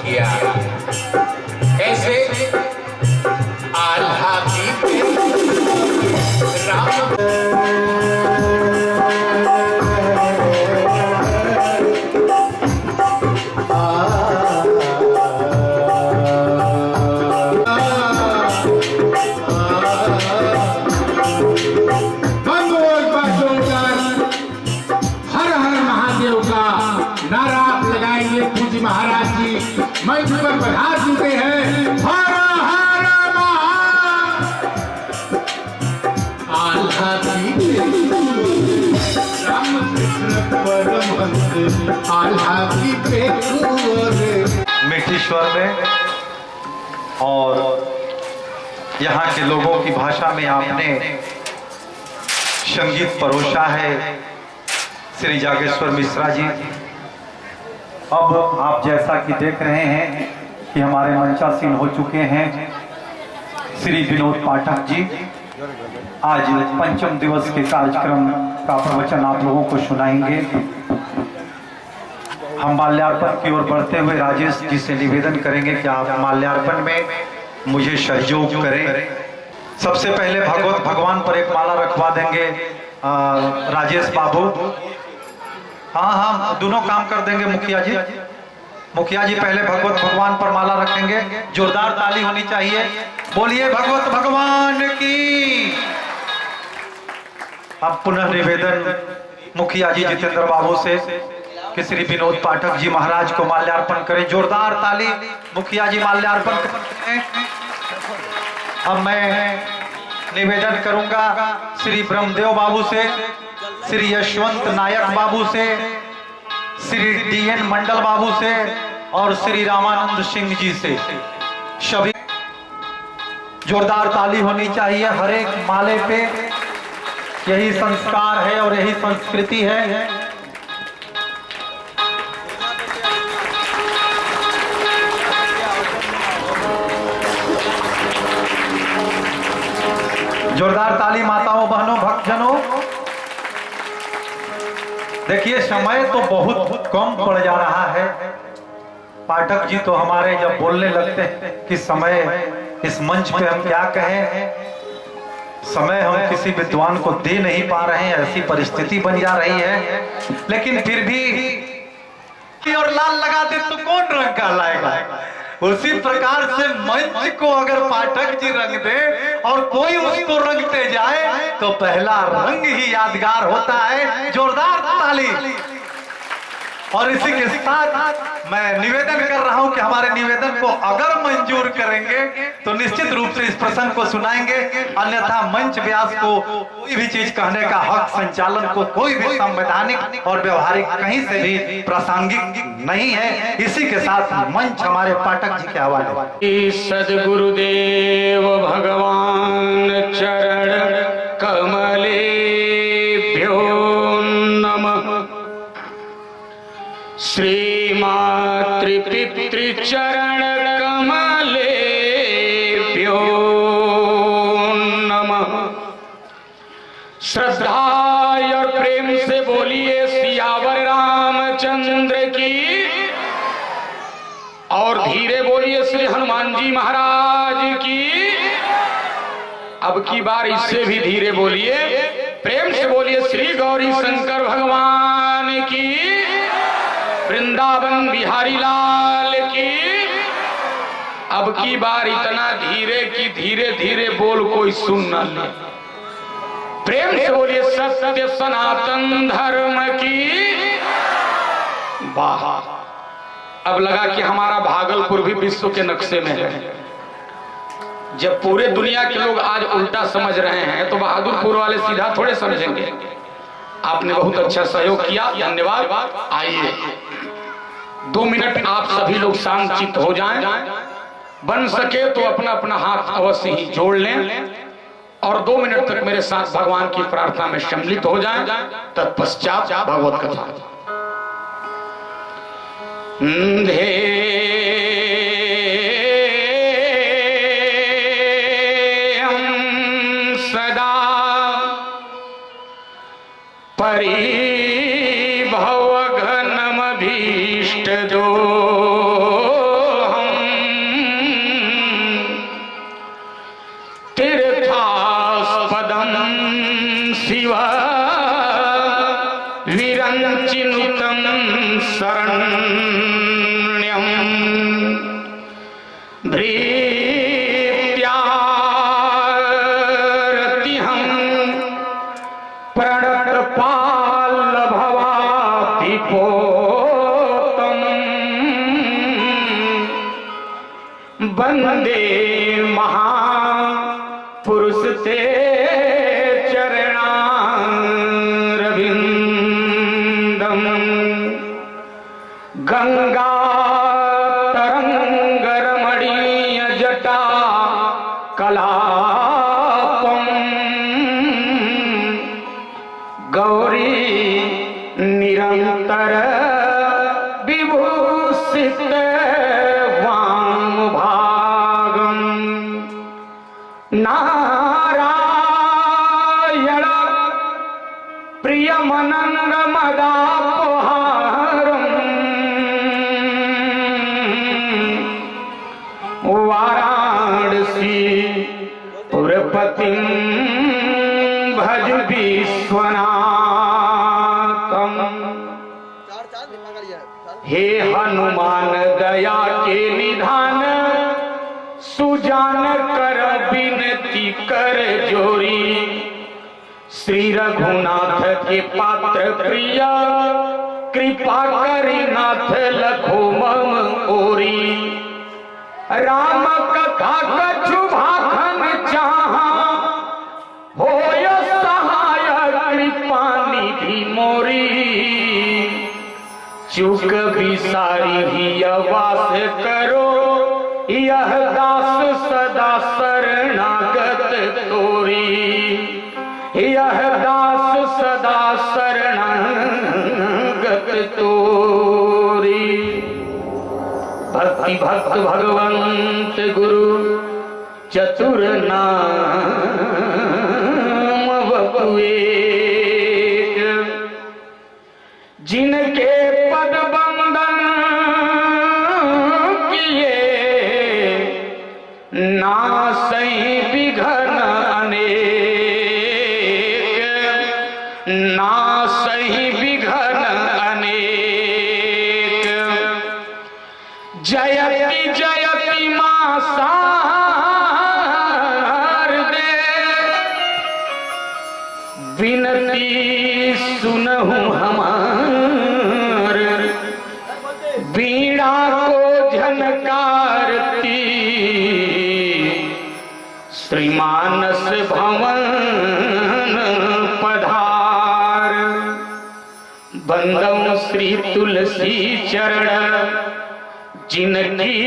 किया। कैसे? आल्हा की राम नारा आप लगाएंगे। पूज्य महाराज जी मंच पर पधार चुके हैं। हर हर आल्हा की रामकृष्ण परमहंस आल्हा की मीठी स्वर में और यहाँ के लोगों की भाषा में आपने संगीत परोसा है श्री जागेश्वर मिश्रा जी। अब आप जैसा कि देख रहे हैं कि हमारे मंचासीन हो चुके हैं श्री विनोद पाठक जी। आज पंचम दिवस के कार्यक्रम का प्रवचन आप लोगों को सुनाएंगे। हम माल्यार्पण की ओर बढ़ते हुए राजेश जी से निवेदन करेंगे कि आप माल्यार्पण में मुझे सहयोग करें। सबसे पहले भगवत भगवान पर एक माला रखवा देंगे राजेश बाबू। हाँ, दोनों काम कर देंगे मुखिया जी। मुखिया जी पहले भगवत भगवान पर माला रखेंगे। जोरदार ताली होनी चाहिए। बोलिए भगवत भगवान की। अब पुनः निवेदन मुखिया जी जितेंद्र बाबू से कि श्री विनोद पाठक जी महाराज को माल्यार्पण करें। जोरदार ताली। मुखिया जी माल्यार्पण करें। अब मैं निवेदन करूंगा श्री ब्रह्मदेव बाबू से, श्री यशवंत नायक बाबू से, श्री डीएन मंडल बाबू से और श्री रामानंद सिंह जी से। सभी जोरदार ताली होनी चाहिए हर एक माले पे। यही संस्कार है और यही संस्कृति है। जोरदार ताली माताओं बहनों भक्तजनों। देखिए समय तो बहुत कम पड़ जा रहा है। पाठक जी तो हमारे जब बोलने लगते हैं कि समय इस मंच पे हम क्या कहें, समय हम किसी विद्वान को दे नहीं पा रहे हैं, ऐसी परिस्थिति बन जा रही है। लेकिन फिर भी और लाल लगा दे तो कौन रंग का लाएगा। उसी प्रकार से मंच को अगर पाठक जी रंग दे और कोई उसको रंगते जाए तो पहला रंग ही यादगार होता है। जोरदार ताली। और इसी के साथ मैं निवेदन कर रहा हूं कि हमारे निवेदन को अगर मंजूर करेंगे तो निश्चित रूप से इस प्रसंग को सुनाएंगे। अन्यथा मंच व्यास को कोई भी चीज कहने का हक संचालन को कोई भी संवैधानिक और व्यवहारिक कहीं से भी प्रासंगिक नहीं है। इसी के साथ मंच हमारे पाठक जी के हवाले। सद्गुरुदेव भगवान चरण कमले श्रीमातृपितृचरण कमलेभ्यो नमः। श्रद्धा और प्रेम से बोलिए सियावर रामचंद्र की। और धीरे बोलिए श्री हनुमान जी महाराज की। अब की बार इससे भी धीरे बोलिए। प्रेम से बोलिए श्री गौरी शंकर भगवान की। वृंदावन बिहारी लाल की। अब की बार इतना धीरे कि धीरे धीरे बोल कोई सुन न ले। प्रेम से बोलिए सत्य सनातन धर्म की। वाह। अब लगा कि हमारा भागलपुर भी विश्व के नक्शे में है। जब पूरे दुनिया के लोग आज उल्टा समझ रहे हैं तो बहादुरपुर वाले सीधा थोड़े समझेंगे। आपने बहुत अच्छा सहयोग किया, धन्यवाद। आइए 2 मिनट आप सभी लोग शांतचित्त हो जाएं। बन सके तो अपना अपना हाथ अवश्य ही जोड़ लें और 2 मिनट तक मेरे साथ भगवान की प्रार्थना में सम्मिलित हो जाएं। तत्पश्चात भगवत कथा। सदा परिभव घनम भीष्ट दो शरण्यं भृत्यारतिहं प्रणतपाल्लभवातिपोतं वन्दे महापुरुष ते चरणारविन्दं गंगा तरंगरमणीय जटा कलापम गौरी निरंतर विभूषित वाम भागम नारायण प्रियमनंग मदापहारम वाराणसी पुरपतिं भज विश्वनाथम। हे हनुमान दया के निधान सुजान कर विनती कर जोरी श्री रघुनाथ के पात्र प्रिय कृपा करी नाथ लखो मम ओरी राम कथा कछु भाखन चाहा होय सहाय कृपा निधि मोरी चूक बिसारी ही वास करो यह दास सदा शरणागत तोरी यह दास सदा शरणागत तोरी। भक्ति भक्त भगवंत गुरु चतुर नाम बपुए जिनके पद बंदन किए नासई विघ्न अनेक नासई विघ्न अनेक जयति जयति मां शारदे विनती सुनहु हमार वीणा को झनकारती श्रीमानस भवन पधार बंदम श्री तुलसी चरण जिनकी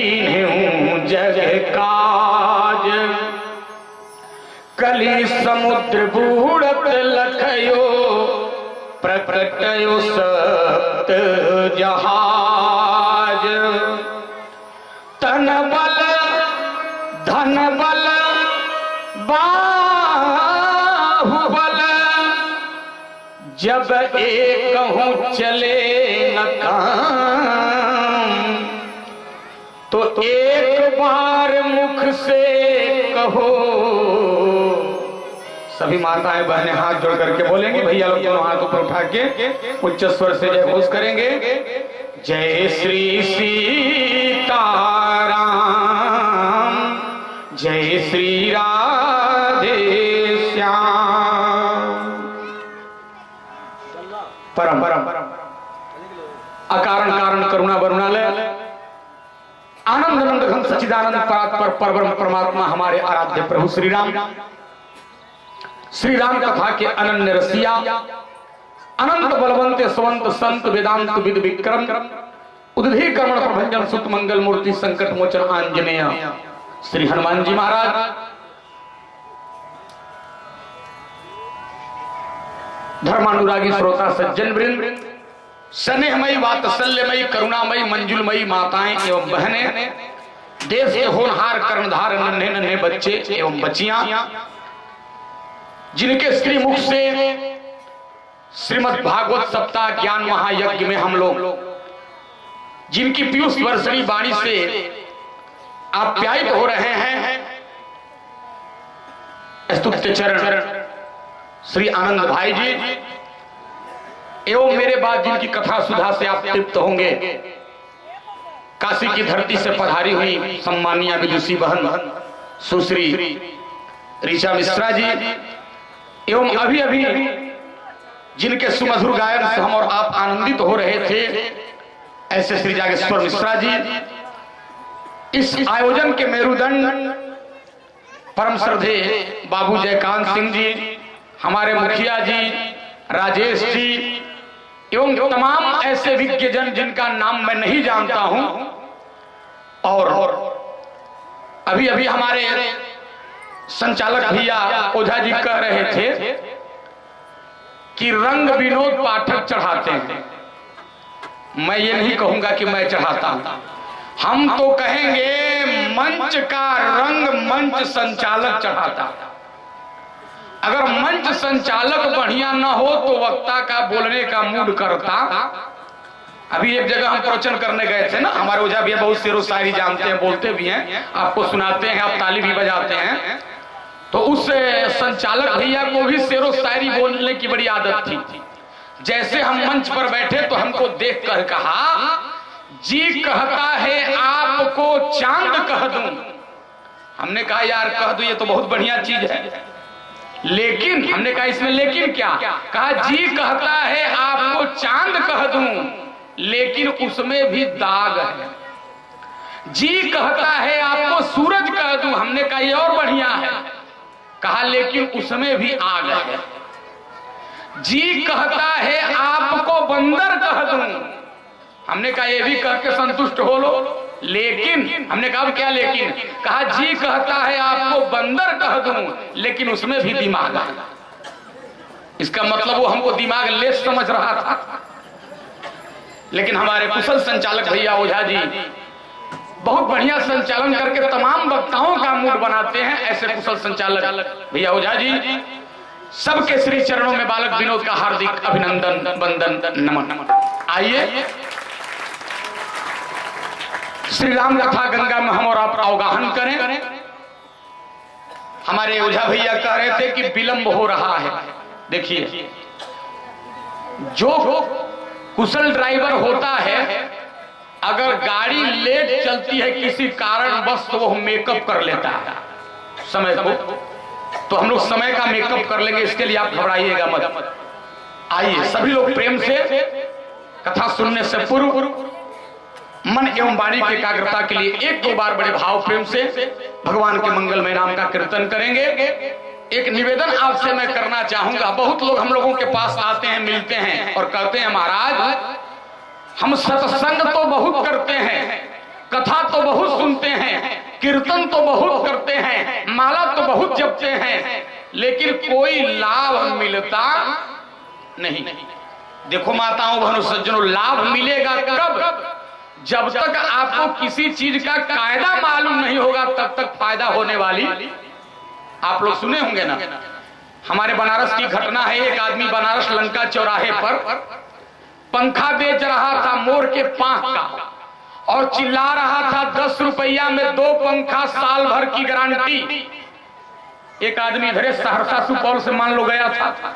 हूँ जग काज कली समुद्र बूढ़त लखयो प्रकटयो सप्त जहाज तन बल धन बल बाहुबल जब एक हूँ चले न काम तो एक बार मुख से कहो। सभी माताएं बहनें हाथ जोड़ करके बोलेंगे, भैया लोग दोनों हाथ ऊपर उठा के उच्च स्वर से जय घोष करेंगे। जय श्री सीताराम जय श्री राधे श्याम। परम परम अकारण कारण करुणा वरुणालय आनंद नंद घन सच्चिदानंद परात्पर परब्रह्म परमात्मा हमारे आराध्य प्रभु श्री राम कथा के अनन्य रसिया अनंत बलवंत स्वंत संत वेदांत विद विक्रम उदधि कर्मण प्रभंजन सुत मंगल मूर्ति संकट मोचन आंजनेय श्री हनुमान जी महाराज धर्मानुरागी श्रोता सज्जन वृंद स्नेहमयी वात्सल्यमयी करुणामयी मंजुलमयी माताएं एवं बहनें देश के होनहार कर्णधार नन्हे नन्हे बच्चे एवं बच्चियां जिनके श्री मुख से श्रीमद् भागवत सप्ताह ज्ञान महायज्ञ में हम लोग जिनकी पीयूष वर्षणी वाणी से आप्यायित हो रहे हैं स्तुत्य चरण श्री आनंद भाई जी एवं मेरे बाद जिनकी कथा सुधा से आप तृप्त होंगे, काशी की धरती से पधारी हुई सम्मानीय विदुषी बहन सुश्री ऋचा मिश्रा जी, एवं अभी अभी जिनके सुमधुर गायन से हम और आप आनंदित हो रहे थे, ऐसे श्री जागेश्वर मिश्रा जी, इस आयोजन के मेरुदंड परम श्रद्धे बाबू जयकांत सिंह जी, हमारे मुखिया जी राजेश जी, एवं तमाम ऐसे विज्ञजन जिनका नाम मैं नहीं जानता हूं। और अभी अभी हमारे संचालक भैया ओझा जी कह रहे थे कि रंग विनोद पाठक चढ़ाते हैं। मैं ये नहीं कहूंगा कि मैं चढ़ाता हूं, हम तो कहेंगे मंच का रंग मंच संचालक चढ़ाता। अगर मंच संचालक बढ़िया ना हो तो वक्ता का बोलने का मूड करता। अभी एक जगह हम प्रवचन करने गए थे ना, हमारे ओझा भैया बहुत शेरो शायरी जानते हैं, बोलते भी हैं, आपको सुनाते हैं, आप ताली भी बजाते हैं। तो उस संचालक भैया को भी शेरो शायरी बोलने की बड़ी आदत थी। जैसे हम मंच पर बैठे तो हमको देख कर कहा, जी कहता है आपको चांद कह दूं। हमने कहा यार कह दो, ये तो बहुत बढ़िया चीज है, लेकिन हमने कहा इसमें लेकिन क्या? कहा जी कहता है आपको चांद कह दूं, लेकिन उसमें भी दाग है। जी कहता है आपको सूरज कह दूं, हमने कहा ये और बढ़िया है, कहा लेकिन उसमें भी आग है। जी कहता है आपको बंदर कह दूं, हमने कहा ये भी कह के संतुष्ट हो लो, लेकिन हमने कहा क्या लेकिन? कहा जी कहता है आपको बंदर कह दूं, लेकिन उसमें भी दिमाग है। इसका मतलब वो हमको दिमाग लेस समझ रहा था, लेकिन हमारे कुशल संचालक भैया ओझा जी बहुत बढ़िया संचालन करके तमाम वक्ताओं का मूड बनाते हैं। ऐसे कुशल संचालक भैया ओझा जी, सबके श्री चरणों में बालक विनोद का हार्दिक अभिनंदन, वंदन, नमन। आइए श्री राम कथा गंगा में हम और आप अवगाहन करें। हमारे ओझा भैया कह रहे थे कि विलंब हो रहा है। देखिए, जो कुशल ड्राइवर होता है, अगर गाड़ी लेट चलती है किसी कारण बस, तो वो मेकअप कर लेता है समय को। तो हम लोग समय का मेकअप कर लेंगे, इसके लिए आप घबराइएगा मत। आइए सभी लोग प्रेम से कथा सुनने से पूर्व मन एवं वाणी की एकाग्रता के लिए एक दो बार बड़े भाव प्रेम से भगवान के मंगलमय नाम का कीर्तन करेंगे। एक निवेदन आपसे मैं करना चाहूंगा। बहुत लोग हम लोगों के पास आते हैं, मिलते हैं और कहते हैं महाराज हम सत्संग तो बहुत करते हैं, कथा तो बहुत सुनते हैं, कीर्तन तो बहुत करते हैं, माला तो बहुत जपते हैं, लेकिन कोई लाभ मिलता नहीं। देखो माताओं बहनों सज्जनों, लाभ मिलेगा कब? जब तक आपको किसी चीज का कायदा मालूम नहीं होगा तब तक फायदा होने वाली। आप लोग सुने होंगे ना, हमारे बनारस की घटना है। एक आदमी बनारस लंका चौराहे पर पंखा बेच रहा था मोर के पांख का, और चिल्ला रहा था 10 रुपया में 2 पंखा, साल भर की गारंटी। एक आदमी इधर सहरसा सुपौल से मान लो गया था,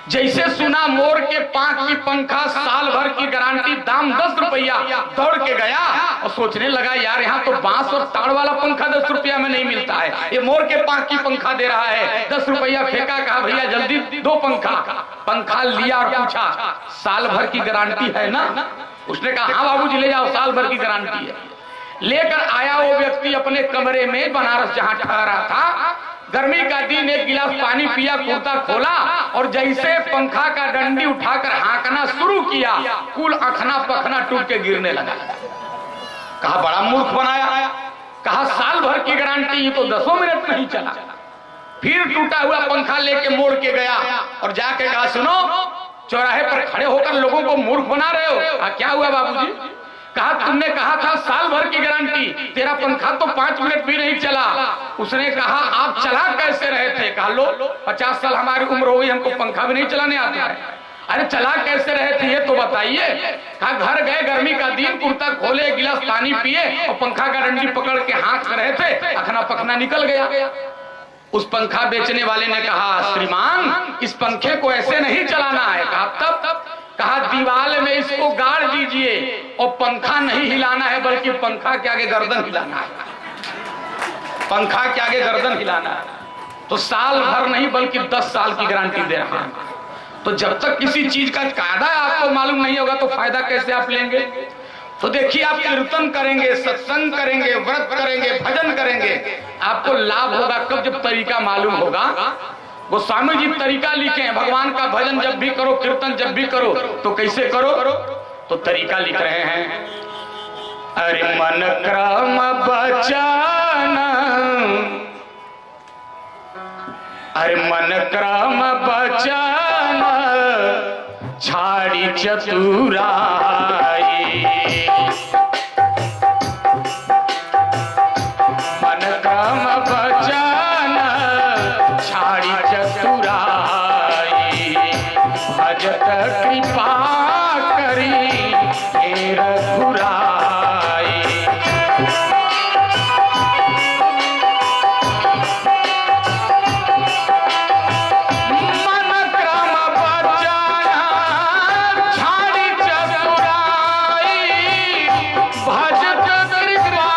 जैसे सुना मोर के पांख की पंखा, साल भर की गारंटी, दाम 10 रुपया, दौड़ के गया और सोचने लगा यार यहाँ तो बांस और ताड़ वाला पंखा 10 रुपया में नहीं मिलता है, ये मोर के पांख की पंखा दे रहा है। 10 रुपया फेंका, कहा भैया जल्दी 2 पंखा। पंखा लिया और पूछा साल भर की गारंटी है ना? उसने कहा हाँ बाबूजी ले जाओ, साल भर की गारंटी है। लेकर आया वो व्यक्ति अपने कमरे में, बनारस जहां ठहरा था। गर्मी का दिन, एक गिलास पानी पिया, कुर्ता खोला और जैसे पंखा का डंडी उठाकर हाँकना शुरू किया, कुल अखना पखना टूट के गिरने लगा। कहा बड़ा मूर्ख बनाया। कहा साल भर की गारंटी, तो 10 मिनट नहीं चला। फिर टूटा हुआ पंखा लेके मोड़ के गया और जाके कहा सुनो, चौराहे पर खड़े होकर लोगों को मूर्ख बना रहे हो। क्या हुआ बाबूजी? कहा तुमने कहा था साल भर की गारंटी, तेरा पंखा तो 5 मिनट भी नहीं चला। उसने कहा आप चला कैसे रहे थे? कहा लो 50 साल हमारी उम्र हो गई, हमको पंखा भी नहीं चलाने आता है। अरे चला कैसे रहे थे ये तो बताइए। कहा घर गए, गर्मी का दिन, कुर्ता खोले, गिलास पानी पिए और पंखा का डंडी पकड़ के हाथ रहे थे, अखना पखना निकल गया। उस पंखा बेचने वाले ने कहा श्रीमान इस पंखे को ऐसे नहीं चलाना है। कहा तब कहा दीवार में इसको गाड़ दीजिए और पंखा नहीं हिलाना है बल्कि पंखा के आगे गर्दन हिलाना है, पंखा के आगे गर्दन हिलाना है। तो साल भर नहीं बल्कि 10 साल की गारंटी दे रहा है। तो जब तक किसी चीज का कायदा आपको मालूम नहीं होगा तो फायदा कैसे आप लेंगे? तो देखिए, आप कीर्तन करेंगे, सत्संग करेंगे, व्रत करेंगे, भजन करेंगे, आपको लाभ होगा कब? जब तरीका मालूम होगा। गोस्वामी जी तरीका लिखे हैं, भगवान का भजन जब भी करो, कीर्तन जब भी करो तो कैसे करो? तो तरीका लिख रहे हैं, अरे मन क्रम बचन, अरे मन क्रम बचन छाड़ी चतुराई, मन क्रम बचन छाड़ी चतुराई, भजत कृपा करी हे रघुराई। मन क्रम बचन छाड़ी चतुराई, भजत कृपा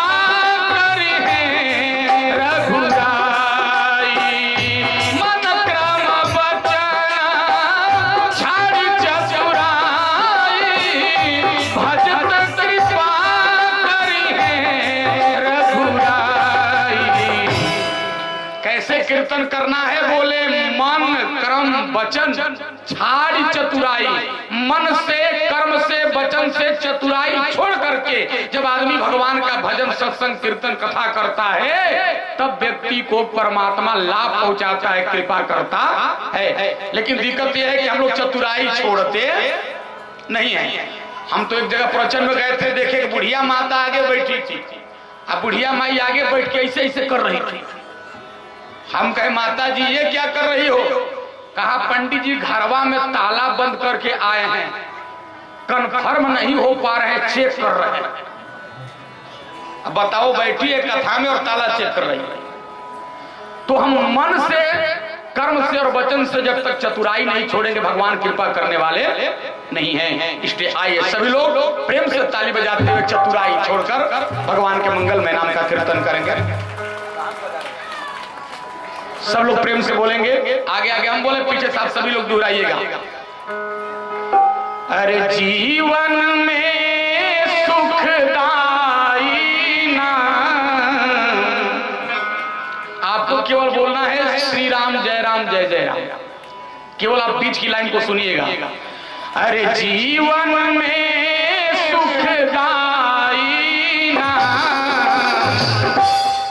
करी हे रघुराई। मन क्रम बचन छाड़ी चतुराई, भजत कृपा करी हे रघुराई। कैसे कीर्तन करना है? बोले मन कर्म वचन छाड़ी चतुराई, मन से, कर्म से, वचन से चतुराई छोड़ करके जब आदमी भगवान का भजन, सत्संग, कीर्तन, कथा करता है तब व्यक्ति को परमात्मा लाभ पहुंचाता है, कृपा करता है। लेकिन दिक्कत यह है कि हम लोग चतुराई छोड़ते नहीं है। हम तो एक जगह प्रवचन में गए थे, देखे बुढ़िया माता आगे बैठी थी, अब बुढ़िया माई आगे बैठ के ऐसे ऐसे कर रही थी। हम कहे माता जी ये क्या कर रही हो? कहा पंडित जी घरवा में ताला बंद करके आए हैं, कन्फर्म नहीं हो पा रहे हैं, चेक कर रहे हैं। अब बताओ, बैठी है कथा में और ताला चेक कर रही है। तो हम मन से, कर्म से और वचन से जब तक चतुराई नहीं छोड़ेंगे भगवान कृपा करने वाले नहीं हैं। इसलिए आइए सभी लोग प्रेम से ताली बजाते हुए चतुराई छोड़कर भगवान के मंगल में नाम का कीर्तन करेंगे। सब लोग प्रेम से बोलेंगे, आगे आगे हम बोले, पीछे साथ सभी लोग दोहराइएगा। अरे जीवन में सुखदाई ना, आपको केवल बोलना है श्री राम जय राम जय जय राम। केवल आप बीच की लाइन को सुनिएगा। अरे जीवन में सुखदाई ना,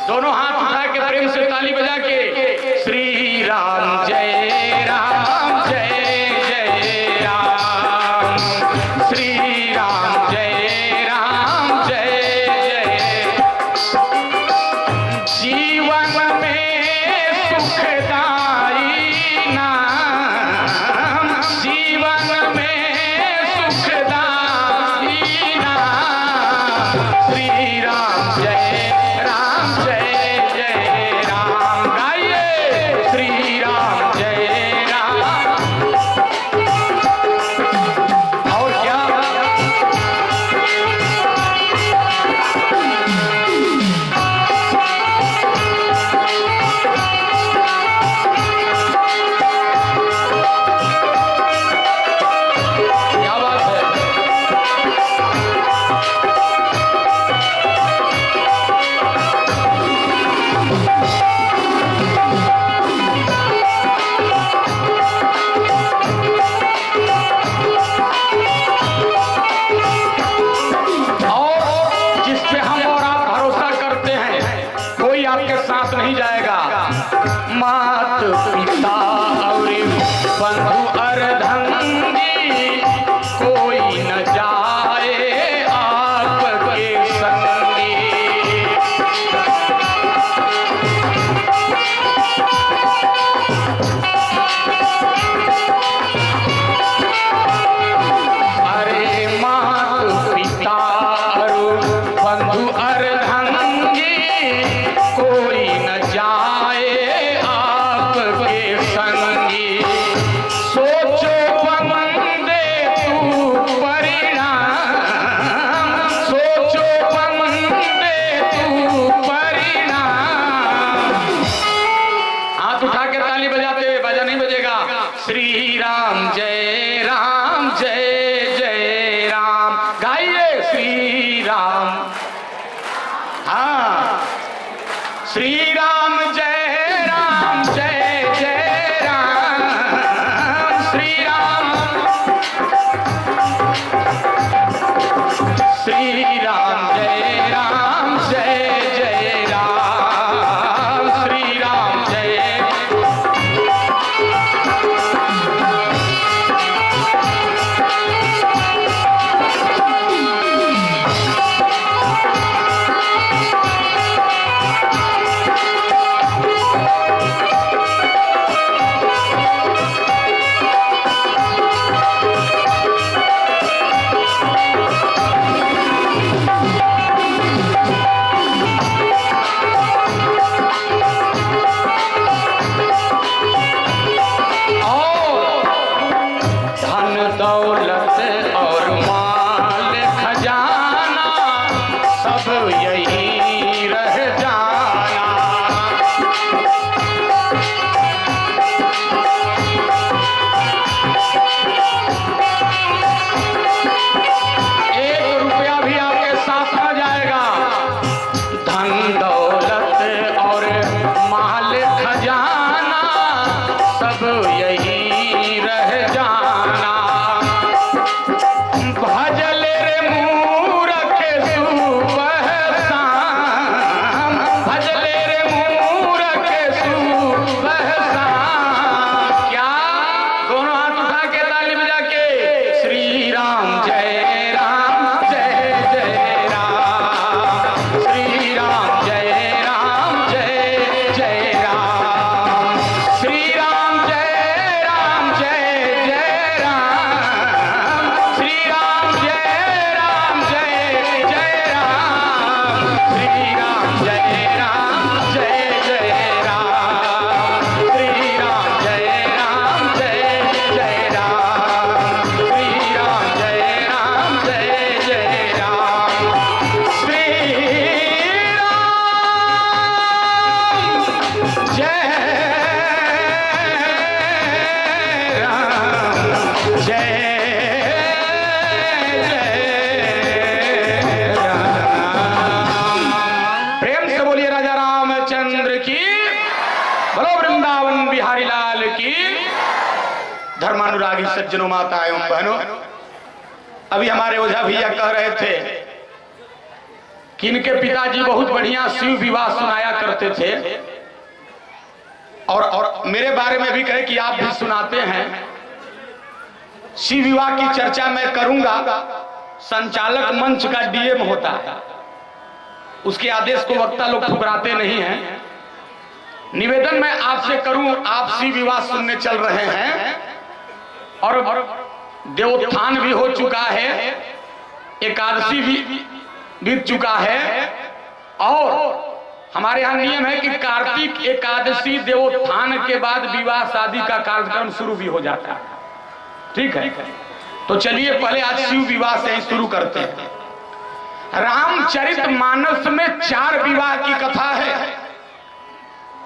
दोनों हाथ उठा के प्रेम से ताली बजा के श्री राम जय राम जय जय राम, श्री राम जय राम जय जय। जीवन में सुखदाई नाम, जीवन में सुखदाई नाम, श्री राम जय राम जय जय राम। गाइए श्री राम जय राम। और क्या? क्या बात है? और जिस पे हम और आप भरोसा करते हैं कोई आपके साथ नहीं जाएगा। मात पिता और बंधु अर्धंगी कोई न जाए आपके संगी। अरे मात पिता और बंधु अर्धंगी कोई न जाए आपके संगी। सो हाँ, श्री राम जय राम जय जय राम, श्री राम जय राम जय जय राम, श्री राम जय। दौलत और माल खजाना सब यही रह जाना, एक रुपया भी आपके साथ न जाएगा। धन दौलत और माल खजाना सब यही रह जाना, भजल रे मूरख सुबह शाम, भजल रे मूरख सुबह शाम। क्या? दोनों हाथ उठा के ताली बजा के श्री राम जय जय राम, श्री राम जय जय राम, श्री राम जय जय राम, श्री राम जय जय राम, श्री राम जय जय राम, श्री राम जय जय राम, श्री राम जय जय राम, श्री राम जय प्रेम से बोलिए राजा रामचंद्र की, बोलो वृंदावन बिहारी लाल की। धर्मानुरागी सज्जनों, माता एवं बहनों, अभी हमारे ओझा भैया कह रहे थे कि इनके पिताजी बहुत बढ़िया शिव विवाह सुनाया करते थे, और मेरे बारे में भी कहे कि आप भी सुनाते हैं। शिव विवाह की चर्चा मैं करूंगा, संचालक मंच का डीएम होता है, उसके आदेश को वक्ता लोग ठुकराते नहीं हैं। निवेदन मैं आपसे करूं, आप शिव विवाह सुनने चल रहे हैं और देवोत्थान भी हो चुका है, एकादशी भी बीत चुका है, और हमारे यहाँ नियम है कि कार्तिक एकादशी देवोत्थान के बाद विवाह शादी का कार्यक्रम शुरू भी हो जाता है। ठीक है, तो चलिए पहले आज शिव विवाह से ही शुरू करते हैं। रामचरितमानस में 4 विवाह की कथा है।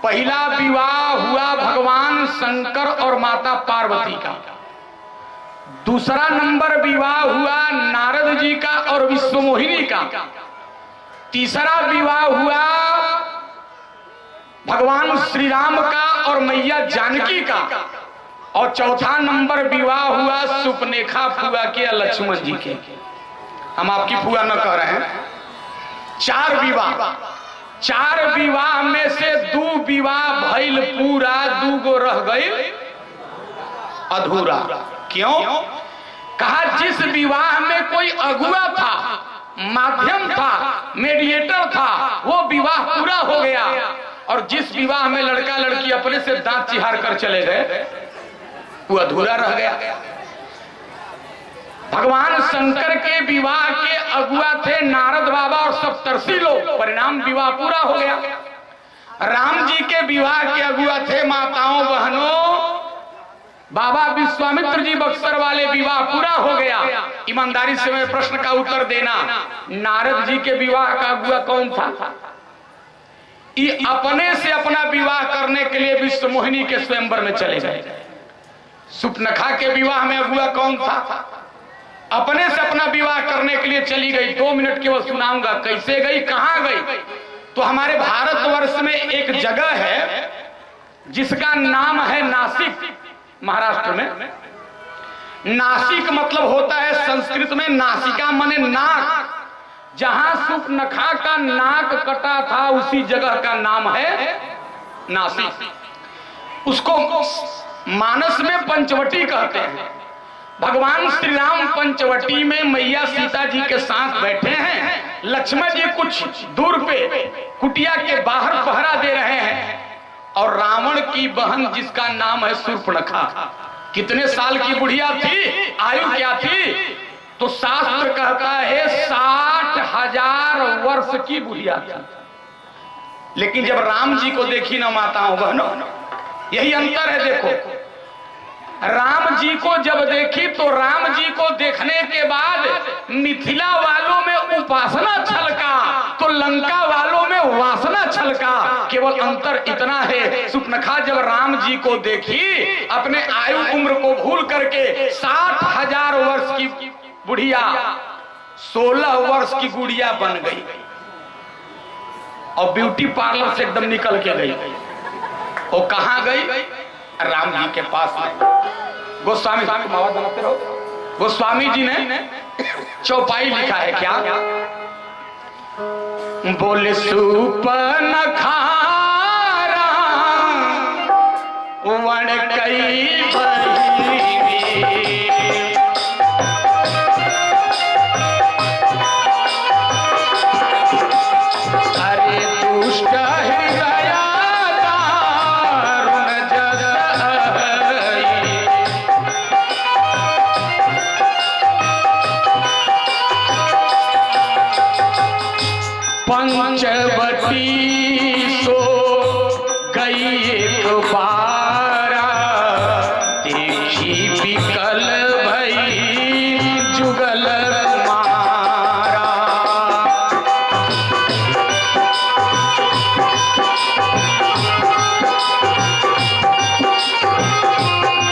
पहला विवाह हुआ भगवान शंकर और माता पार्वती का, दूसरा नंबर विवाह हुआ नारद जी का और विश्वमोहिनी का, तीसरा विवाह हुआ भगवान श्री राम का और मैया जानकी का, और चौथा नंबर विवाह हुआ सुपनेखा फुआ के लक्ष्मण जी के। हम आपकी फुआ न कह रहे हैं। 4 विवाह में से 2 विवाह भइल पूरा, 2 गो रह गई अधूरा। क्यों? कहा जिस विवाह में कोई अगुआ था, माध्यम था, मीडिएटर था, वो विवाह पूरा हो गया, और जिस विवाह में लड़का लड़की अपने से दांत चिहार कर चले गए वो अधूरा रह गया। भगवान शंकर के विवाह के अगुआ थे नारद बाबा और सप्तर्षि लोग, परिणाम विवाह पूरा हो गया। राम जी के विवाह के अगुआ थे माताओं बहनों बाबा विश्वामित्र जी, बक्सर वाले विवाह पूरा हो गया। ईमानदारी से मैं प्रश्न का उत्तर देना, नारद जी के विवाह का अगुआ कौन था? ये अपने से अपना विवाह करने के लिए विश्वमोहिनी के स्वयंवर में चले गए। सुपनेखा के विवाह में अगुआ कौन था? अपने से अपना विवाह करने के लिए चली गई। 2 मिनट केवल सुनाऊंगा, कैसे गई, कहां गई। तो हमारे भारतवर्ष में एक जगह है जिसका नाम है नासिक, महाराष्ट्र में। नासिक मतलब होता है संस्कृत में नासिका माने नाक, जहां सुपनखा का नाक कटा था उसी जगह का नाम है नासिक। उसको मानस में पंचवटी कहते हैं। भगवान श्री राम पंचवटी में मैया सीता जी के साथ बैठे हैं, लक्ष्मण जी कुछ दूर पे कुटिया के बाहर पहरा दे रहे हैं, और रावण की बहन जिसका नाम है शूर्पणखा, कितने साल की बुढ़िया थी, आयु क्या थी? तो शास्त्र कहता है 60,000 वर्ष की बुढ़िया थी। लेकिन जब राम जी को देखी ना माताओं बहनों, यही अंतर है। देखो, राम जी को जब देखी तो राम जी को देखने के बाद मिथिला वालों में उपासना छलका, तो लंका वालों में वासना छलका। केवल अंतर इतना है, शूर्पणखा जब राम जी को देखी अपने आयु उम्र को भूल करके 60,000 वर्ष की बुढ़िया 16 वर्ष की गुड़िया बन गई और ब्यूटी पार्लर से एकदम निकल के गई। वो कहां गई? राम जी के पास में। गोस्वामी गोस्वामी जी ने चौपाई लिखा है, क्या? बोले शूर्पणखा वण कई पंचवटी सो गई एक बारा, देखी बिकल भई जुगल मारा।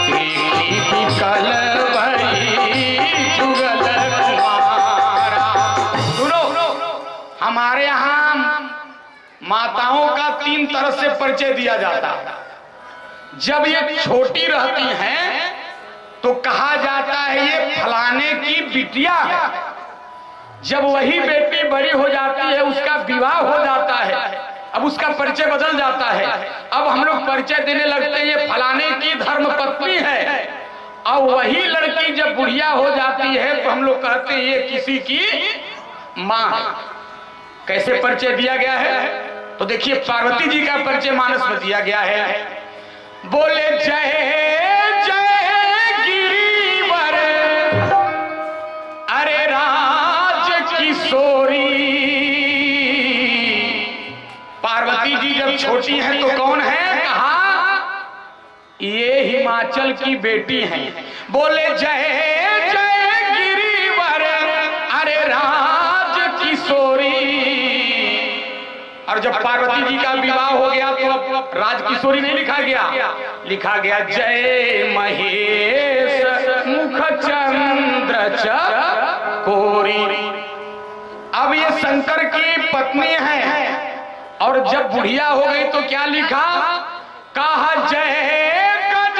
देखी बिकल भई जुगल मारा। सुनो, हमारे यहां माताओं का 3 तरह से परिचय दिया जाता है। जब ये छोटी रहती हैं तो कहा जाता है ये फलाने की बिटिया है। जब वही बेटी बड़ी हो जाती है, उसका विवाह हो जाता है, अब उसका परिचय बदल जाता है। अब हम लोग परिचय देने लगते हैं ये फलाने की धर्म पत्नी है। और वही लड़की जब बुढ़िया हो जाती है तो हम लोग कहते हैं ये किसी की मां है। कैसे परिचय दिया गया है? तो देखिए, पार्वती जी का परिचय मानस में दिया गया है। बोले जय जय गिरिवर अरे राज किशोरी। पार्वती जी जब छोटी हैं तो कौन है? कहा ये हिमाचल की बेटी हैं। बोले जय जय गिरिवर अरे राज किशोरी। और जब पार्वती जी का विवाह हो गया तो अब राजकिशोरी नहीं लिखा गया, लिखा गया जय महेश मुख चंद्र चकोरी। अब ये शंकर की पत्नी है, और जब बुढ़िया हो गई तो क्या लिखा? कहा जय गज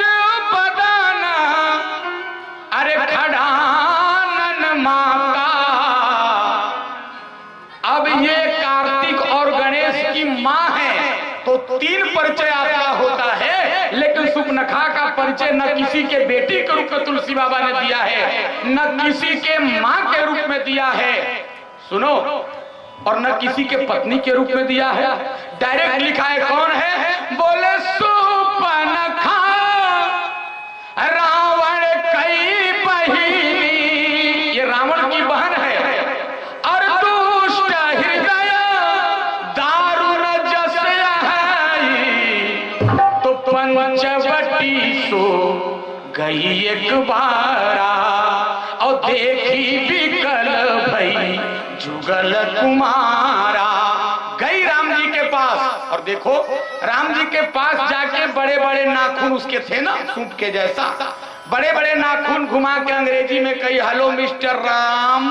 बदन अरे खड़ानन माता। अब ये कार्तिक और गणेश की मां है, तो 3 परिचय आपका होता है। लेकिन शूर्पणखा का परिचय न किसी के बेटी के रूप में तुलसी बाबा ने दिया है, न किसी के मां के रूप में दिया है, सुनो, और न किसी के पत्नी के रूप में दिया है। डायरेक्ट लिखा है। कौन है? बोले शूर्पणखा रावण कई बहिनी। ये रावण की बहन है। और दुष्ट हृदय दारुण जस है, तो पंचवटी सो गई एक बारा, और देखी बिकल भई जुगल कुमारा। गई राम जी के पास, और देखो राम जी के पास जाके बड़े बड़े नाखून उसके थे ना, सूंप के जैसा बड़े बड़े नाखून घुमा के अंग्रेजी में कही hello mister Ram,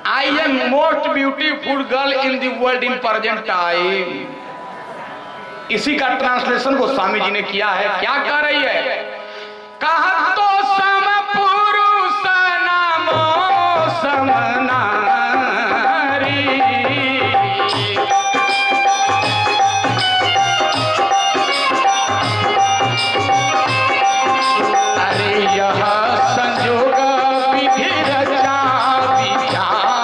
I am most beautiful girl in the world in present time. इसी का ट्रांसलेशन गोस्वामी जी ने किया है। क्या कह रही है? कहा तो सम पुरुष नामो समनारी, अरे यह संयोग विधि रचा विचारी।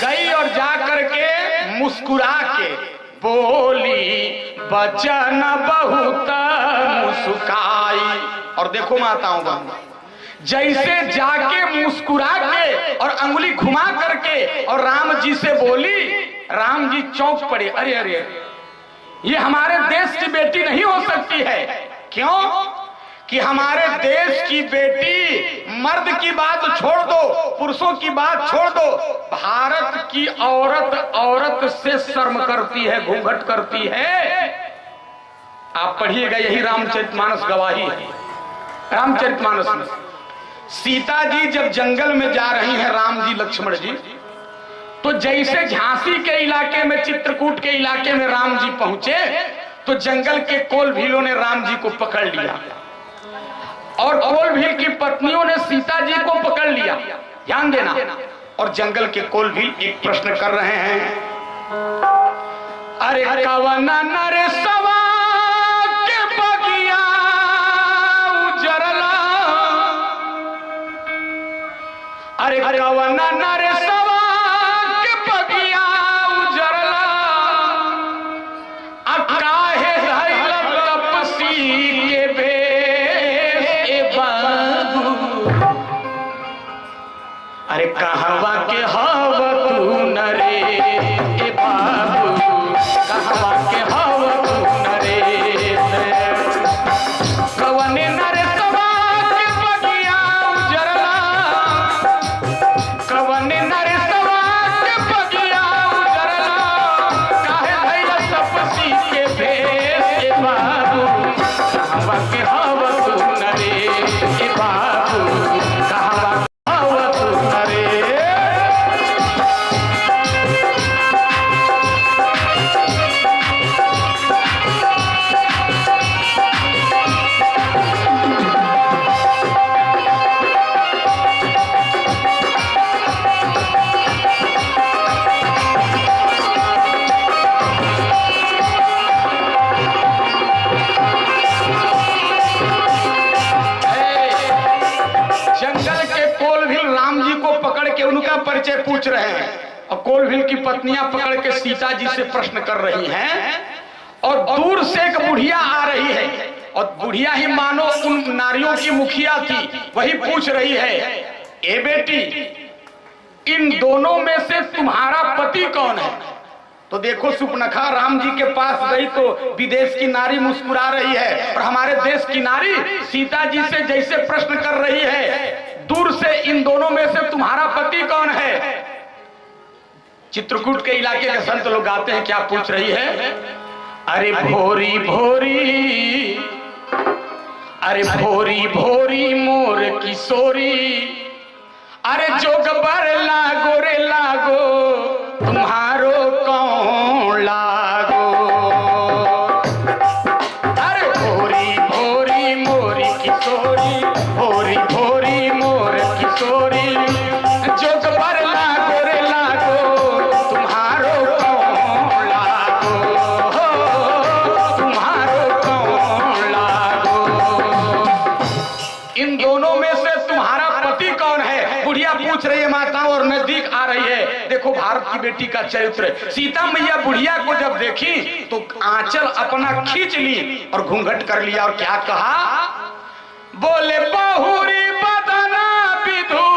गई और जाकर के मुस्कुरा के बोली बचन बहुत मुस्काई। और देखो माताओं बहनों, जैसे जाके मुस्कुरा के और अंगुली घुमा करके और राम जी से बोली, राम जी चौंक पड़े। अरे अरे, ये हमारे देश की बेटी नहीं हो सकती है। क्यों? कि हमारे देश की बेटी मर्द की बात छोड़ दो, पुरुषों की बात छोड़ दो, भारत की औरत औरत से शर्म करती है, घूंघट करती है। आप पढ़िएगा, यही रामचरितमानस गवाही है। रामचरितमानस में सीता जी जब जंगल में जा रही हैं, राम जी लक्ष्मण जी, तो जैसे झांसी के इलाके में, चित्रकूट के इलाके में राम जी पहुंचे, तो जंगल के कोल भीलों ने राम जी को पकड़ लिया और कोल भील की पत्नियों ने सीता जी को पकड़ लिया। ध्यान देना। और जंगल के कोल भील एक प्रश्न कर रहे हैं, अरे कवन नर सवा के बगिया उजरला, अरे कवन नर सवा के बगिया उजरला, काहे धैल तपसी के भेष ए बाबू, अरे कहवा के हव तू नरे ए बाबू, कहवा के हव तू नरे, कवने नरे सवा के बगिया उजरला, कवने नरे सवा के बगिया उजरला, काहे धैल तपसी के भेष ए बाबू, कहवा के हव तू नरे ए बाबू, कहवा के हव तू नरे। जंगल के कोलभील राम जी को पकड़ के उनका परिचय पूछ रहे हैं और कोलभील की पत्नियां पकड़ के सीता जी से प्रश्न कर रही हैं और दूर से एक बुढ़िया आ रही है और बुढ़िया ही मानो उन नारियों की मुखिया थी, वही पूछ रही है, ए बेटी, इन दोनों में से तुम्हारा पति कौन है? तो देखो सुपनखा राम जी के पास गई तो विदेश की नारी मुस्कुरा रही है और हमारे देश की नारी सीता जी से जैसे प्रश्न कर रही है, दूर से इन दोनों में से तुम्हारा पति कौन है? चित्रकूट के इलाके के संत लोग गाते हैं, क्या पूछ रही है? अरे भोरी भोरी, अरे भोरी भोरी मोर किशोरी, अरे जोगबर लागो रे लागो, तुम्हारो कौन लागो, अरे भोरी भोरी मोरी किशोरी, भोरी भोरी मोर किशोरी, जोगबर लागो रे लागो, तुम्हारो कौन लागो, तुम्हारो कौन लागो। इन दोनों में से तुम्हारा पति कौन है? बुढ़िया पूछ रही है माताओं और नजदीक आ रही है। देखो भारत की बेटी का चरित्र। सीता मैया बुढ़िया को जब देखी तो आंचल अपना खींच ली और घूंघट कर लिया और क्या कहा? बोले बहुरी बदना विधु,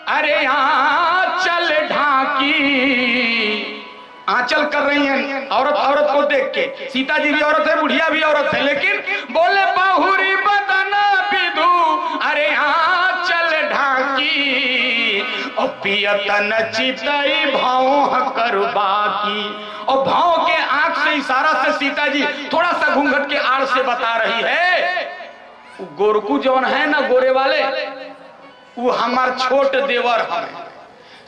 अरे आंचल ढाकी। आंचल कर रही है औरत औरत को देख के। सीता जी भी औरत है, बुढ़िया भी औरत है, लेकिन बोले बहुरी बदना विधु, अरे आंचल ढाकी, और पिया पियतन चितई भौं करबा की। और भौं के आंख से इशारा से सीता जी थोड़ा सा घूंघट के आड़ से बता रही है, गोरकू जौन है ना गोरे वाले, वो हमार छोट देवर है।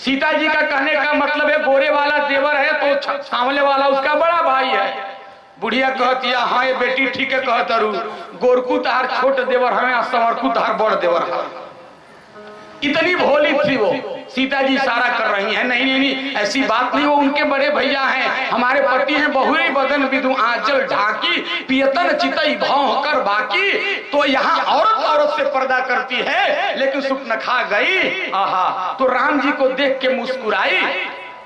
सीता जी का कहने का मतलब है गोरे वाला देवर है तो सांवले वाला उसका बड़ा भाई है। बुढ़िया कहती है हाँ ये बेटी ठीक है कहत रू, गोरकू तार छोट देवर हमें और संवरकू तार बड़ देवर है। इतनी भोली थी वो। सीता जी इशारा कर रही हैं नहीं नहीं नहीं ऐसी बात नहीं, वो उनके बड़े भैया हैं, हमारे पति हैं। बहुरी बदन विदु आंचल ढाकी पियतन चितई भौं कर बाकी। तो यहाँ औरत औरत से पर्दा करती है लेकिन सुपनखा गई आहा। तो राम जी को देख के मुस्कुराई,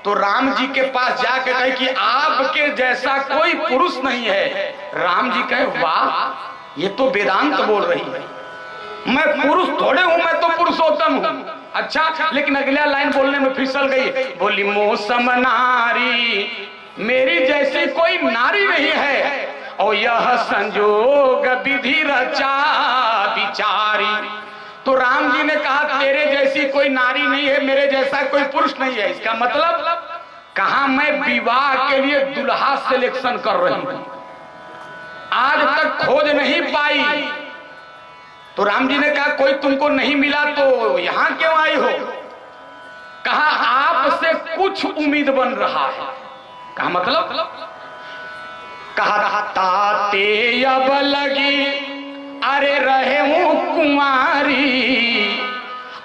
तो राम जी के पास जाके कहे कि आपके जैसा कोई पुरुष नहीं है। राम जी कहे वाह ये तो वेदांत बोल रही है, मैं पुरुष थोड़े हूं, मैं तो पुरुषोत्तम हूं। अच्छा लेकिन अगला लाइन बोलने में फिसल गई, बोली मौसम नारी मेरी जैसी कोई नारी नहीं है, और यह संजोग विधि रचा बिचारी। तो राम जी ने कहा तेरे जैसी कोई नारी नहीं है, मेरे जैसा कोई पुरुष नहीं है। इसका मतलब कहा मैं विवाह के लिए दुल्हा सिलेक्शन कर रही हूं, आज तक खोज नहीं पाई। तो राम जी ने कहा कोई तुमको नहीं मिला तो यहां क्यों आई हो? कहा आपसे कुछ उम्मीद बन रहा है। कहा मतलब? कहा ताते अब लगी अरे रहे हूं कुंवारी,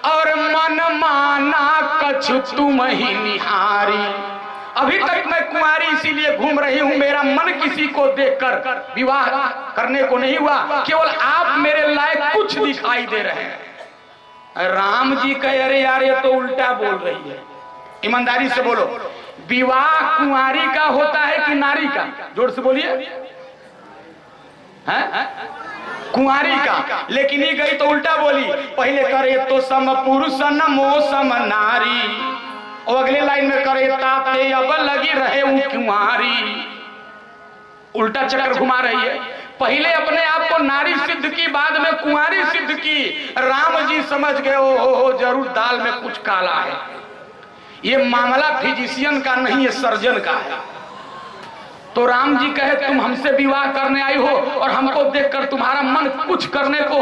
और मन माना कछु तुम ही निहारी। अभी तक मैं कुंवारी इसीलिए घूम रही हूं, मेरा मन किसी को देखकर विवाह करने को नहीं हुआ, केवल आप मेरे लायक कुछ दिखाई दे रहे हैं। राम जी कहे अरे यार ये तो उल्टा बोल रही है, ईमानदारी से बोलो, विवाह कुंवारी का होता है कि नारी का? जोर से बोलिए। कुंवारी का, लेकिन ये गई तो उल्टा बोली, पहले करे तो सम पुरुष न मौसम नारी, और अगले लाइन में करे ताते अब लगी रहे हूं कुंवारी। उल्टा चक्कर घुमा रही है, पहले अपने आप को नारी सिद्ध की, बाद में कुंवारी सिद्ध की। राम जी समझ गए ओ जरूर दाल में कुछ काला है, ये मामला फिजिशियन का नहीं है सर्जन का है। तो राम जी कहे तुम हमसे विवाह करने आई हो और हमको देखकर तुम्हारा मन कुछ करने को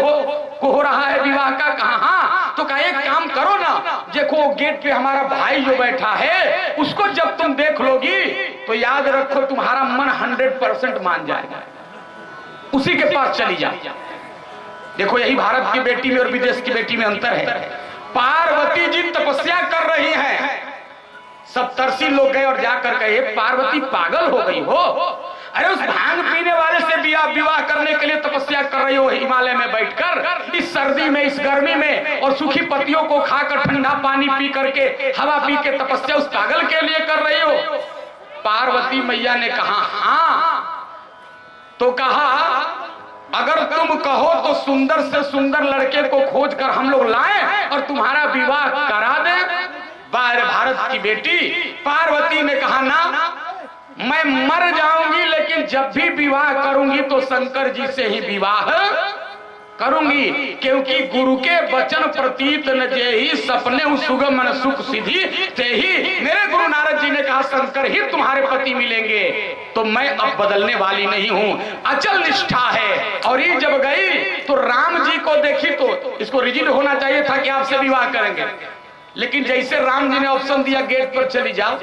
हो रहा है विवाह का? कहा हाँ। तो कहा एक काम करो ना, देखो गेट पे हमारा भाई जो बैठा है उसको जब तुम देख लोगी तो याद रखो तुम्हारा मन 100% मान जाएगा, उसी के पास चली जाओ। देखो यही भारत की बेटी में और विदेश की बेटी में अंतर है। पार्वती जी तपस्या कर रही हैं, सप्तर्षि लोग गए और जाकर कहे पार्वती पागल हो गई हो, अरे उस भांग पीने वाले से विवाह करने के लिए तपस्या कर रही हो हिमालय में बैठकर, इस सर्दी में इस गर्मी में, और सूखी पत्तियों को खाकर ठंडा पानी पी करके हवा पी के तपस्या उस पागल के लिए कर रही हो? पार्वती मैया ने कहा हाँ। तो कहा अगर तुम कहो तो सुंदर से सुंदर लड़के को खोज कर हम लोग लाएं और तुम्हारा विवाह करा दें। भारत की बेटी पार्वती ने कहा ना, मैं मर जाऊंगी लेकिन जब भी विवाह करूंगी तो शंकर जी से ही विवाह करूंगी, क्योंकि गुरु के वचन प्रतीत न जेहि सपने सुगम न सुख सिद्धि ते ही। मेरे गुरु नारद जी ने कहा शंकर ही तुम्हारे पति मिलेंगे, तो मैं अब बदलने वाली नहीं हूं, अचल निष्ठा है। और ये जब गई तो राम जी को देखी तो इसको रिजिड होना चाहिए था कि आपसे विवाह करेंगे, लेकिन जैसे राम जी ने ऑप्शन दिया गेट पर चली जाओ,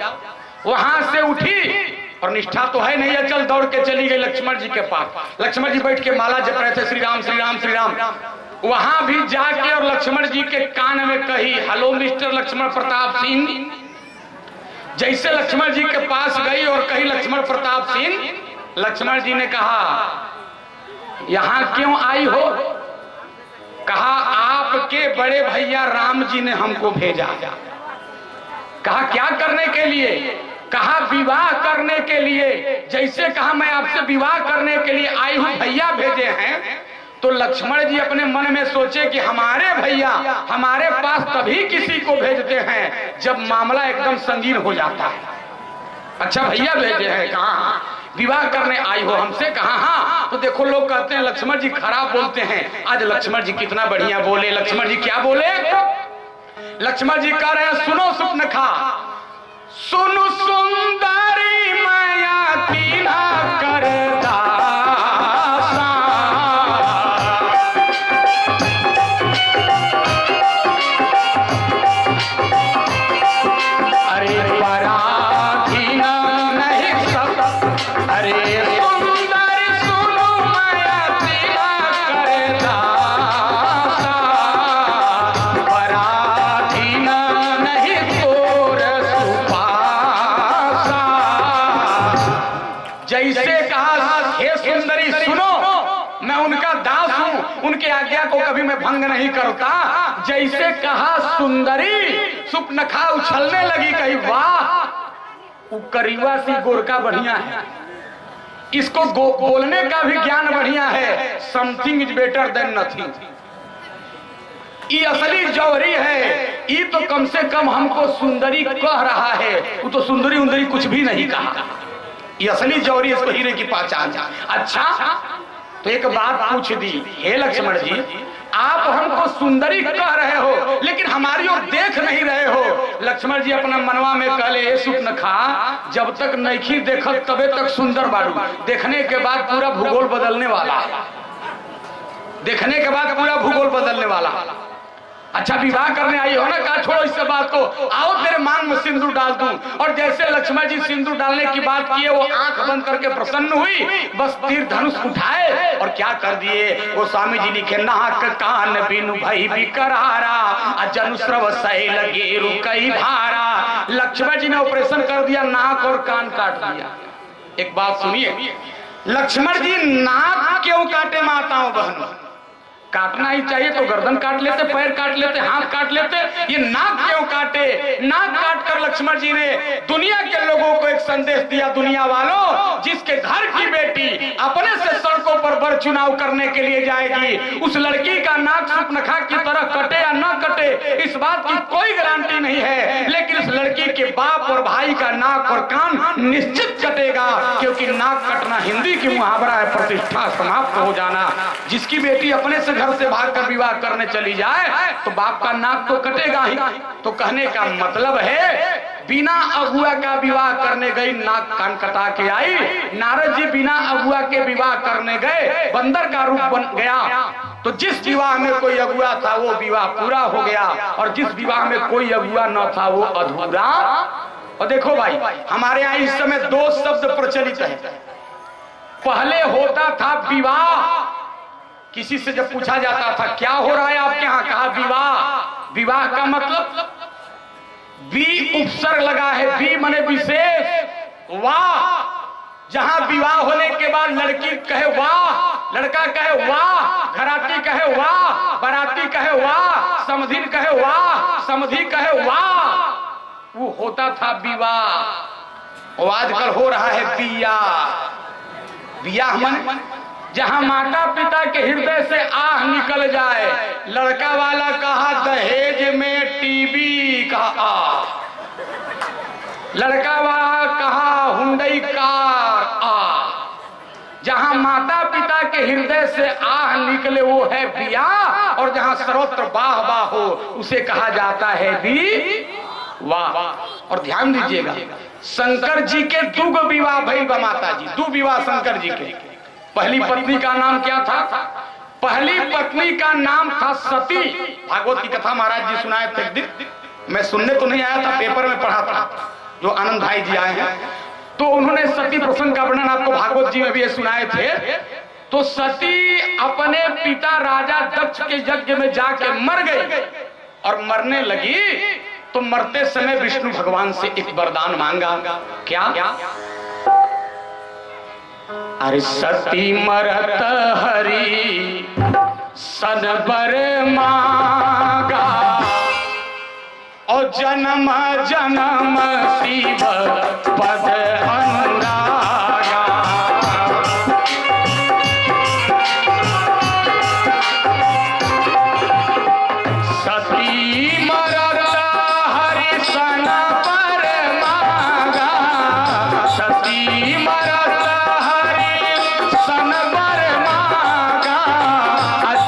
वहां से उठी और निष्ठा तो है नहीं, चल दौड़ के चली गई लक्ष्मण जी के पास। लक्ष्मण जी बैठ के माला जप रहे थे, श्री राम श्री राम श्री राम। वहां भी जाके और लक्ष्मण जी के कान में कही हेलो मिस्टर लक्ष्मण प्रताप सिंह। जैसे लक्ष्मण जी के पास गई और कही लक्ष्मण प्रताप सिंह, लक्ष्मण जी ने कहा यहां क्यों आई हो? कहा आपके बड़े भैया राम जी ने हमको भेजा। कहा क्या करने के लिए? कहा विवाह करने के लिए। जैसे कहा मैं आपसे विवाह करने के लिए आई हूं, भैया भेजे हैं, तो लक्ष्मण जी अपने मन में सोचे कि हमारे भैया हमारे पास तभी किसी को भेजते हैं जब मामला एकदम संगीन हो जाता है। अच्छा भैया भेजे हैं, कहा विवाह करने आई हो हमसे? कहा हाँ। तो देखो लोग कहते हैं लक्ष्मण जी खराब बोलते हैं, आज लक्ष्मण जी कितना बढ़िया बोले। लक्ष्मण जी क्या बोले? लक्ष्मण जी कह रहे हैं सुनो सुपनखा, सुनु सुंदरी माया तीना करता। अरे पराधीन नहीं सब, अरे सुंदरी सुनो माया तीना करता। पराधीन नहीं तोर सुपासा। जैसे कहा हे सुंदरी सुनो, मैं उनका दास हूं, उनके आज्ञा को कभी मैं भंग नहीं करता। जैसे कहा सुंदरी, सुपनखा उछलने लगी, कही वाह वो करीबा सी गोरका बढ़िया है, इसको बोलने का भी ज्ञान बढ़िया है। Something is better than nothing. ये असली जौहरी है, ये तो कम से कम हमको सुंदरी कह रहा है, वो तो सुंदरी उंदरी कुछ भी नहीं कहा। ये असली जौहरी, इसको हीरे की पहचान। अच्छा तो एक बात पूछ दी, हे लक्ष्मण जी आप हमको सुंदरी कह रहे हो लेकिन हमारी ओर देख नहीं रहे हो। लक्ष्मण जी अपना मनवा में कहले, हे सुपनखा जब तक नइखी देखत तबे तक सुंदर बाड़ू, देखने के बाद पूरा भूगोल बदलने वाला, देखने के बाद पूरा भूगोल बदलने वाला। अच्छा विवाह करने आई हो ना, कहा छोड़ो इस बात को, आओ तेरे मांग में सिंदूर डाल दूं। और जैसे लक्ष्मण जी सिंदूर डालने की बात किए, वो आंख बंद करके प्रसन्न हुई, बस तीर धनुष उठाए और क्या कर दिए। वो स्वामी जी लिखे, नाक कान बिनु भई बिकरारा, जनु श्रव शैल गेरु कई भारा। लक्ष्मण जी ने ऑपरेशन कर दिया, नाक और कान काट दिया। एक बात सुनिए, लक्ष्मण जी नाक क्यों काटे माताओं बहनों? काटना ही चाहिए तो गर्दन काट लेते, पैर काट लेते, हाथ काट लेते, ये नाक क्यों काटे? नाक काट कर लक्ष्मण जी ने दुनिया के लोगों को एक संदेश दिया, दुनिया वालों जिसके घर की बेटी अपने से सड़कों पर बर चुनाव करने के लिए जाएगी, उस लड़की का नाक सुपनखा की तरह कटे या न कटे इस बात की कोई गारंटी नहीं है, लेकिन इस लड़की के बाप और भाई का नाक और कान निश्चित कटेगा, क्योंकि नाक कटना हिंदी की मुहावरा है, प्रतिष्ठा समाप्त हो जाना। जिसकी बेटी अपने से घर से भागकर विवाह करने चली जाए तो बाप का नाक तो कटेगा ही। तो कहने का मतलब है बिना अगुआ का विवाह करने गई, नाक कान कटा के आई। नारद जी बिना अगुआ के विवाह करने गए, बंदर का रूप बन गया। तो जिस विवाह में कोई अगुआ था वो विवाह पूरा हो गया, और जिस विवाह में कोई अगुआ न था वो अधूरा। और देखो भाई हमारे यहाँ इस समय दो शब्द प्रचलित है। पहले होता था विवाह, किसी से जब पूछा जाता था क्या हो रहा है आपके यहाँ, कहा विवाह। विवाह का मतलब बी उपसर्ग लगा है, बी माने विशेष, वाह। जहां विवाह होने के बाद लड़की कहे वाह, लड़का कहे वाह, घराती कहे वाह, बाराती कहे वाह, समधिन कहे वाह, समधी कहे वाह, वो होता था विवाह। और आजकल हो रहा है बियाह। बियाह मन जहां माता पिता के हृदय से आह निकल जाए। लड़का वाला कहा दहेज में टीवी का आ, लड़का वाला कहा हुंडई कार आ। जहां माता पिता के हृदय से आह निकले वो है बियाह, और जहां सर्वत्र वाह वाह हो उसे कहा जाता है भी वाह। और ध्यान दीजिएगा, शंकर जी के दुगो विवाह भइल बा माता जी, दो विवाह शंकर जी के। पहली पत्नी का नाम क्या था? पहली पत्नी का नाम था सती। भागवत की कथा महाराज जी सुनाए थे एक दिन, मैं सुनने तो नहीं आया था, पेपर में पढ़ा था, जो आनंद भाई जी आए हैं तो उन्होंने सती प्रसंग का वर्णन आपको भागवत जी में भी सुनाए थे। तो सती अपने पिता राजा दक्ष के यज्ञ में जाके मर गई, और मरने लगी तो मरते समय विष्णु भगवान से एक वरदान मांगा। क्या? अरे सती मरत हरि सन बर मांगा, और जन्म जन्म शिव पद अनुरागा। सती मरत हरि सन बर मांगा, सती मरत सन बर मांगा,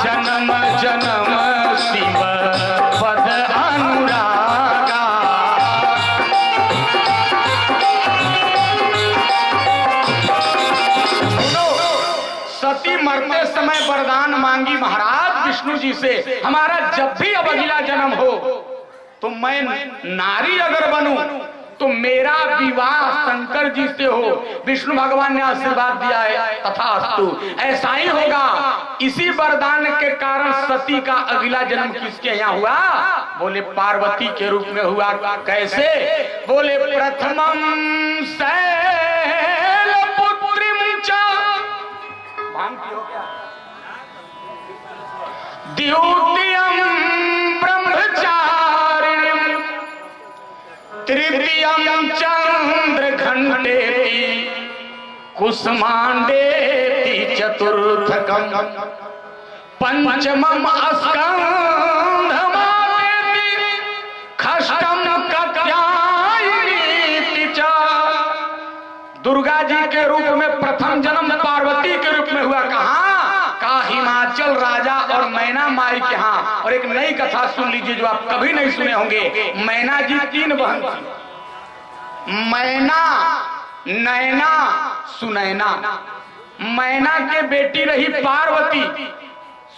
जन्म जन्म शिव पद अनुरागा। मांगी महाराज विष्णु जी से, हमारा जब भी अब अगला जन्म हो तो मैं नारी अगर बनूं तो मेरा विवाह शंकर जी से हो। विष्णु भगवान ने आशीर्वाद दिया है, तथास्तु, ऐसा ही होगा। इसी वरदान के कारण सती का अगला जन्म किसके यहाँ हुआ? बोले पार्वती के रूप में हुआ। कैसे? बोले प्रथमम शैलपुत्रीं च द्वितीयं ब्रह्मचारिणीं तृतीयं चंद्रघंटेति कुसुमांडेति चतुर्थकं पंचमं स्कंधमापेति षष्ठं कात्यायनीति च। दुर्गा जी के रूप में प्रथम जन्म पार्वती के रूप में हुआ। कहाँ? का हिमाचल राजा और मैना माई के यहाँ। और एक नई कथा सुन लीजिए जो आप कभी नहीं सुने होंगे। मैना जी 3 बहन थी, मैना, नैना, सुनैना। मैना के बेटी रही पार्वती,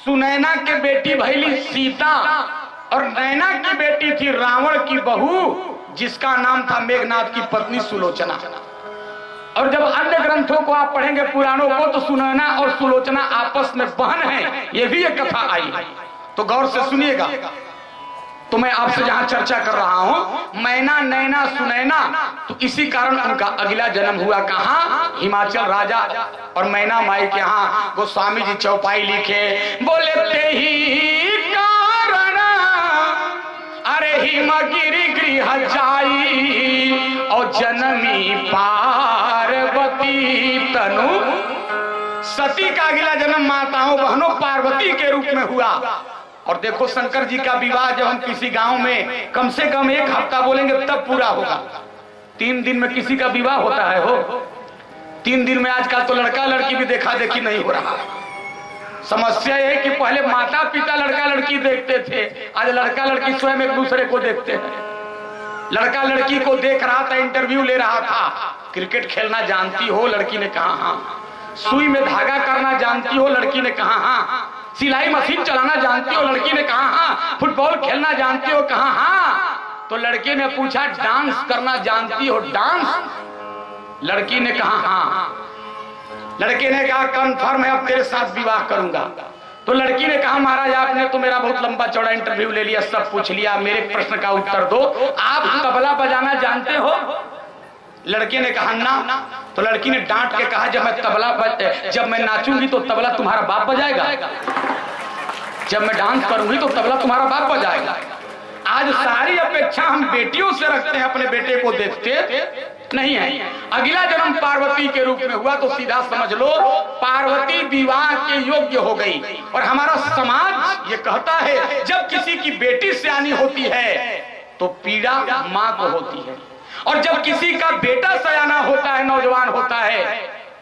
सुनैना के बेटी भैली सीता, और नैना की बेटी थी रावण की बहू जिसका नाम था मेघनाथ की पत्नी सुलोचना। और जब अन्य ग्रंथों को आप पढ़ेंगे पुराणों को तो सुनैना और सुलोचना आपस में बहन हैं, ये भी एक कथा आई है, तो गौर से सुनिएगा। तो मैं आपसे जहां चर्चा कर रहा हूं मैना, नैना, सुनैना, तो इसी कारण उनका अगला जन्म हुआ। कहां? हिमाचल राजा और मैना माई के यहाँ। गोस्वामी जी चौपाई लिखे, बोले ते ही कारण अरे हिमगिरी गृह जाई और जनमी पार्वती तनु। सती का अगला जन्म माताओं बहनों पार्वती के रूप में हुआ। और देखो शंकर जी का विवाह जब हम किसी गांव में कम से कम 1 हफ्ता बोलेंगे तब पूरा होगा। 3 दिन में किसी का विवाह होता है हो? 3 दिन में आजकल तो लड़का लड़की भी देखा देखी नहीं हो रहा। समस्या यह है कि पहले माता पिता लड़का लड़की देखते थे, आज लड़का लड़की स्वयं एक दूसरे को देखते हैं। लड़का लड़की को देख रहा था, इंटरव्यू ले रहा था। क्रिकेट खेलना जानती हो? लड़की ने कहा हाँ। सुई में धागा करना जानती हो? लड़की ने कहा हाँ। सिलाई मशीन चलाना जानती हो? लड़की ने कहा हाँ। फुटबॉल खेलना जानती हो? कहा हाँ। तो लड़के ने पूछा डांस करना जानती हो? डांस? लड़की ने कहा हाँ। लड़के ने कहा कंफर्म है, अब तेरे साथ विवाह करूंगा। तो लड़की ने कहा महाराज आपने तो मेरा बहुत लंबा चौड़ा इंटरव्यू ले लिया, सब पूछ लिया, मेरे प्रश्न का उत्तर दो। आप तबला बजाना जानते हो? लड़के ने कहा ना। तो लड़की ने डांट के कहा जब मैं नाचूंगी तो तबला तुम्हारा बाप बजाएगा, जब मैं डांस करूंगी तो तबला तुम्हारा बाप बजाएगा। आज सारी अपेक्षा हम बेटियों से रखते हैं, अपने बेटे को देखते नहीं है। अगला जन्म पार्वती के रूप में हुआ तो सीधा समझ लो पार्वती विवाह के योग्य हो गई। और हमारा समाज ये कहता है जब किसी की बेटी सयानी होती है तो पीड़ा माँ को होती है, और जब किसी का बेटा सयाना होता है, नौजवान होता है,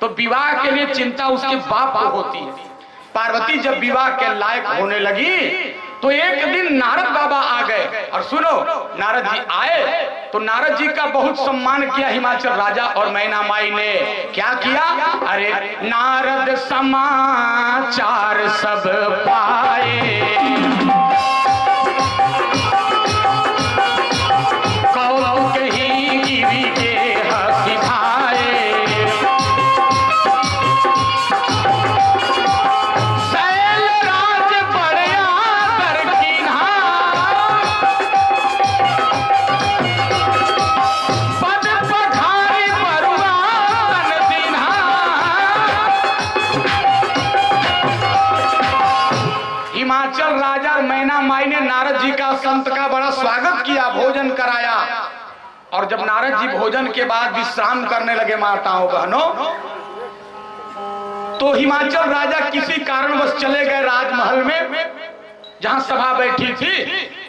तो विवाह के लिए चिंता उसके बाप को होती है। पार्वती जब विवाह के लायक होने लगी तो एक दिन नारद बाबा आ गए। और सुनो, नारद जी आए तो नारद जी का बहुत सम्मान किया हिमाचल राजा और मैना माई ने। क्या किया? अरे नारद समाचार सब पाए, कौतुक ही गिरी के हंसी भाए, शैलराज बड़या कर कीन्हा, पद पधारी बरुआ तन दीन्हा। हिमाचल राजा और मैना माई ने नारद जी का संत का बड़ा स्वागत किया, भोजन कराया। और जब नारद जी भोजन के बाद विश्राम करने लगे माताओं बहनों, तो हिमाचल राजा किसी कारणवश चले गए राजमहल में जहां सभा बैठी थी।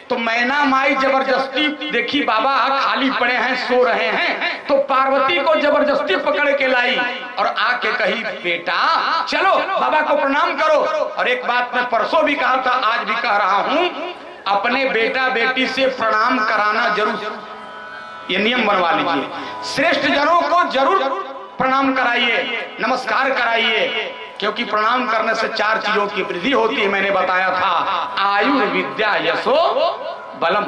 तो मैना माई जबरदस्ती देखी बाबा खाली पड़े हैं, सो रहे हैं, तो पार्वती को जबरदस्ती पकड़ के लाई और आके कही बेटा चलो बाबा को प्रणाम करो। और एक बात मैं परसों भी कहा था, आज भी कह रहा हूं, अपने बेटा बेटी से प्रणाम कराना जरूर, ये नियम बनवा लीजिए। श्रेष्ठ जनों को जरूर प्रणाम कराइए, नमस्कार कराइए। क्योंकि प्रणाम करने से 4 चीजों की वृद्धि होती है। मैंने बताया था, आयु विद्या यशो बलम।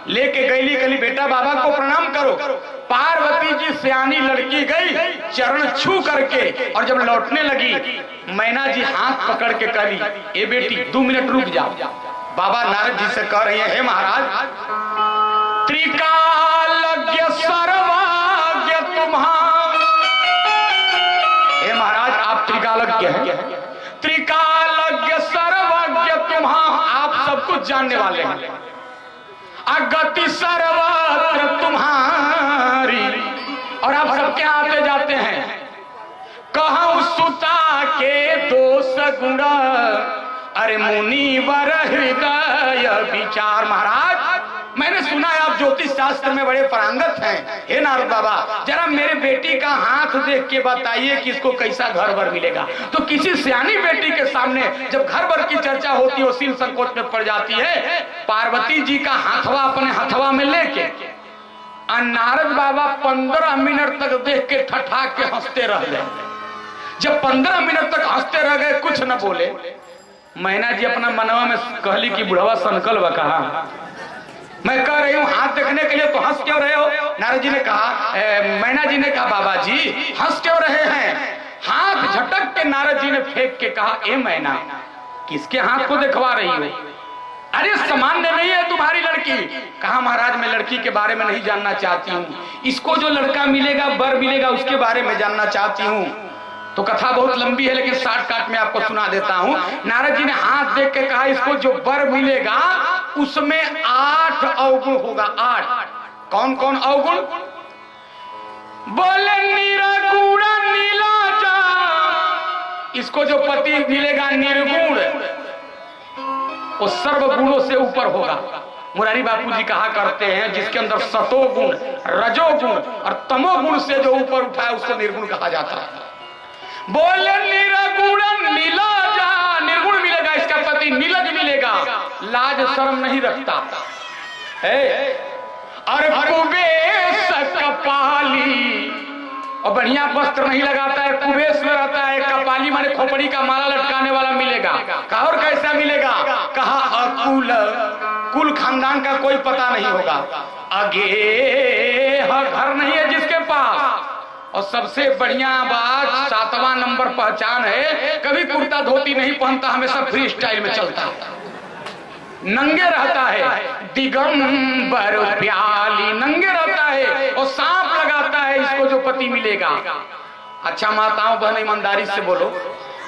लेके गईली कली बेटा बाबा को प्रणाम करो। पार्वती जी सियानी लड़की गई, चरण छू करके, और जब लौटने लगी मैना जी हाथ पकड़ के कली, ए बेटी 2 मिनट रुक जाओ। बाबा नारद जी से कह रहे हैं, हे महाराज, त्रिकालज्ञ सर्वज्ञ तुम्हारा। हे महाराज, आप त्रिकालज्ञ हैं, त्रिकालज्ञ सर्वज्ञ तुम्हारा, आप सब कुछ जानने वाले हैं। अगति सर्वत्र तुम्हारी, और आप सबके आते जाते हैं। कहूं सुता के दोष गुण, अरे मुनिवर हृदय विचार। महाराज, मैंने सुना है आप ज्योतिष शास्त्र में बड़े पारंगत हैं। हे नारद बाबा, जरा मेरे बेटी का हाथ देख के बताइए कि इसको कैसा घर वर मिलेगा। तो किसी सियानी बेटी के सामने जब घर वर की चर्चा होती है, सील संकोच में पड़ जाती है। पार्वती जी का हाथवा अपने हथवा में लेके नारद बाबा 15 मिनट तक देख के ठठा के हंसते रह गए। जब 15 मिनट तक हंसते रह गए, कुछ न बोले, मैना जी अपना मनवा में कहली कि बुढ़वा संकल व कहा, मैं कह रही हूँ हाथ देखने के लिए, तो हंस क्यों रहे हो? नारद जी ने कहा, मैना जी ने कहा, बाबा जी हंस क्यों रहे हैं? हाथ झटक के नारद जी ने फेंक के कहा, ए मैना, किसके हाथ को दिखवा रही हो? अरे सामान्य नहीं है तुम्हारी लड़की। कहा, महाराज मैं लड़की के बारे में नहीं जानना चाहती हूँ, इसको जो लड़का मिलेगा, वर मिलेगा, उसके बारे में जानना चाहती हूँ। तो कथा बहुत लंबी है, लेकिन शॉर्टकट में आपको सुना देता हूँ। नारद जी ने हाथ देख के कहा, इसको जो वर मिलेगा उसमें 8 अवगुण होगा। 8 कौन कौन अवगुण? बोले निरगुण नीलाजा, इसको जो पति मिलेगा निर्गुण, वो सर्व गुणों से ऊपर होगा। मुरारी बापू जी कहा करते हैं, जिसके अंदर सतोगुण, रजोगुण और तमोगुण से जो ऊपर उठा है उसको निर्गुण कहा जाता है। बोले निर्गुण नीलाजा, निर्गुण मिलेगा इसका पति, नीलज मिलेगा, लाज शर्म नहीं रखता है। और कुबेश कपाली, और बढ़िया वस्त्र नहीं लगाता है, कुबेश में रहता है। कपाली माने खोपड़ी का माला लटकाने वाला मिलेगा। कहा और कैसा मिलेगा? कहा अकुल, कुल खानदान का कोई पता नहीं होगा। आगे घर नहीं है जिसके पास। और सबसे बढ़िया बात, 7वां नंबर पहचान है, कभी कुर्ता धोती नहीं पहनता, हमेशा फ्री स्टाइल में चलता है, नंगे रहता है, दिगंबर प्याली, नंगे रहता है और सांप लगाता है। इसको जो पति मिलेगा। अच्छा माताओं बहन, ईमानदारी से बोलो,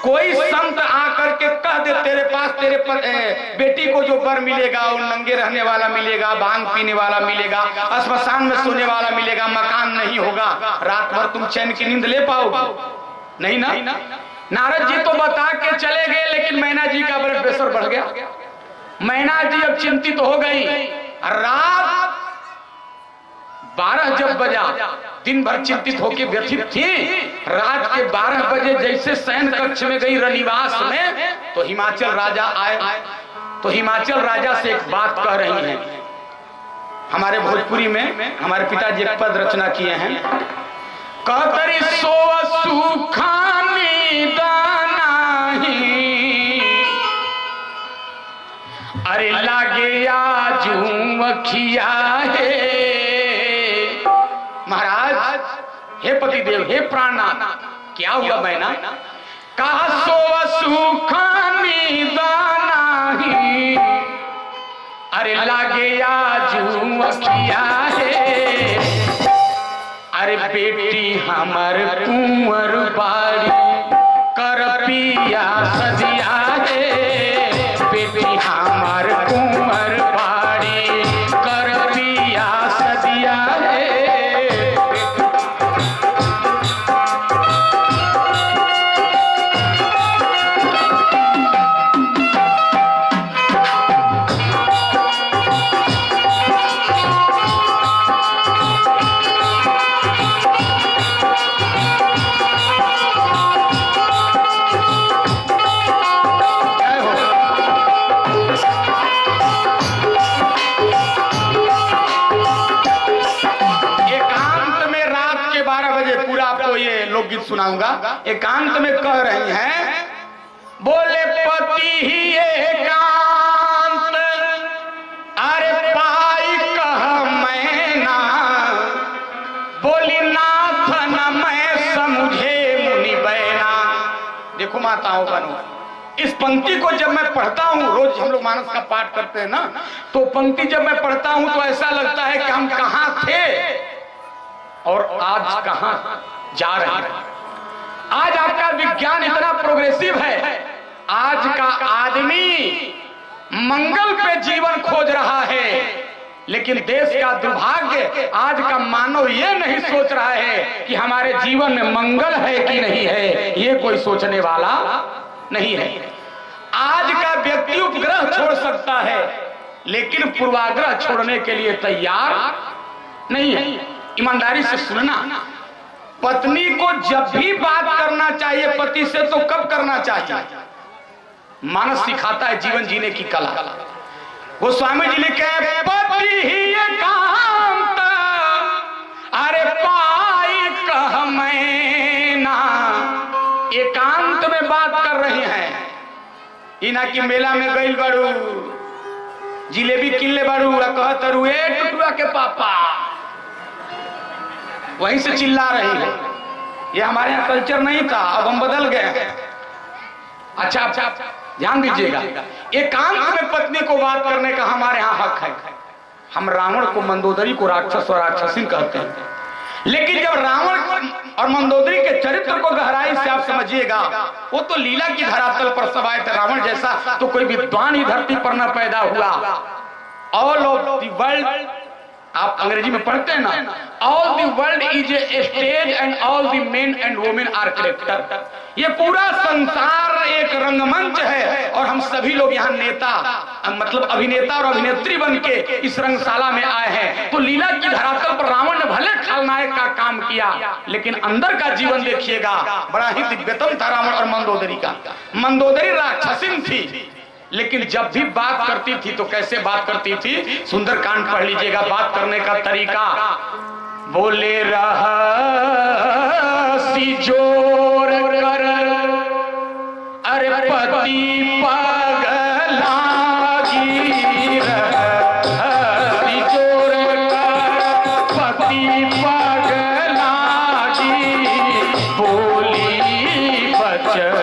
कोई संत आकर के कह दे तेरे पास तेरे बेटी को जो वर मिलेगा वो नंगे रहने वाला मिलेगा, भांग पीने वाला मिलेगा, श्मशान में सोने वाला मिलेगा, मकान नहीं होगा, रात भर तुम चैन की नींद ले पाओगे? नहीं ना। नारद जी तो बता के चले गए, लेकिन मैना जी का ब्लड प्रेशर बढ़ गया। मैना जी अब चिंतित हो गई। रात 12 जब बजा, दिन भर चिंतित होकर व्यथित थी। रात के 12 बजे जैसे शयन कक्ष में गई रनिवास में, तो हिमाचल राजा आए। तो हिमाचल राजा से एक बात कह रही हैं। हमारे भोजपुरी में हमारे पिताजी एक पद रचना किए हैं, कहतरी सो सुखानी दानाही, अरे लागे आजू अखिया है। महाराज, हे पतिदेव, हे प्राणनाथ, क्या हुआ मैना? कहा सो सुखानी दानाही, अरे लागे आजू अखिया है। अरे बेटी हमर कुंवर बाड़ी कर पिया सजिया है। बेटी हमर कुंवर बाड़ी कर पिया सजिया है। लोकगीत सुनाऊंगा। एकांत में कह रही हैं बोले पति ही एकांत अरे पाई कह मैना, बोली नाथ न मैं समझे मुनि बैना। देखो माताओं बहनों, इस पंक्ति को जब मैं पढ़ता हूं, रोज हम लोग मानस का पाठ करते हैं ना, तो पंक्ति जब मैं पढ़ता हूं तो ऐसा लगता है कि हम कहां थे और आज कहां जा रहे हैं। आज आपका विज्ञान इतना प्रोग्रेसिव है, आज का आदमी मंगल पे जीवन खोज रहा है, लेकिन देश का दुर्भाग्य आज का मानव ये नहीं सोच रहा है कि हमारे जीवन में मंगल है कि नहीं है, ये कोई सोचने वाला नहीं है। आज का व्यक्ति उपग्रह छोड़ सकता है, लेकिन पूर्वाग्रह छोड़ने के लिए तैयार नहीं है। ईमानदारी से सुनना, पत्नी को जब भी बात करना चाहिए पति से तो कब करना चाहिए? मानस सिखाता है जीवन जीने की कला। गोस्वामी जी लिखे पति ही एकांत अरे पाई कह मैना। एकांत में बात कर रही हैं, इना की मेला में गई बड़ू जिलेबी किल्ले बड़ू कहत रुए टुटुआ के पापा, वहीं से चिल्ला रही है। ये हमारे यहाँ कल्चर नहीं था, अब हम बदल गए। अच्छा ध्यान दीजिएगा, एकांत में पत्नी को बात करने का हमारे यहाँ हक है। हम रावण को मंदोदरी को राक्षस और राक्षसी कहते हैं, लेकिन जब रावण और मंदोदरी के चरित्र को गहराई से आप समझिएगा, वो तो लीला की धरातल पर सब आए थे। रावण जैसा तो कोई विद्वान ही धरती पर न पैदा हुआ। ऑल ऑफ द वर्ल्ड, आप अंग्रेजी में पढ़ते हैं ना, all the world is a stage and all the men and women are character. ये पूरा संसार एक रंगमंच है और हम सभी लोग यहाँ नेता मतलब अभिनेता और अभिनेत्री बन के इस रंगशाला में आए हैं। तो लीला की धरातल पर रावण ने भले खलनायक का काम किया, लेकिन अंदर का जीवन देखिएगा, बड़ा ही दिव्यतम था रावण और मंदोदरी का। मंदोदरी राक्षसिन थी, लेकिन जब भी बात करती थी तो कैसे बात करती थी? सुंदरकांड पढ़ लीजिएगा बात करने का तरीका। बोले रहसी जोर कर अरे पति पगलागी, रहसी जोर कर पति पगलागी, बोली बचन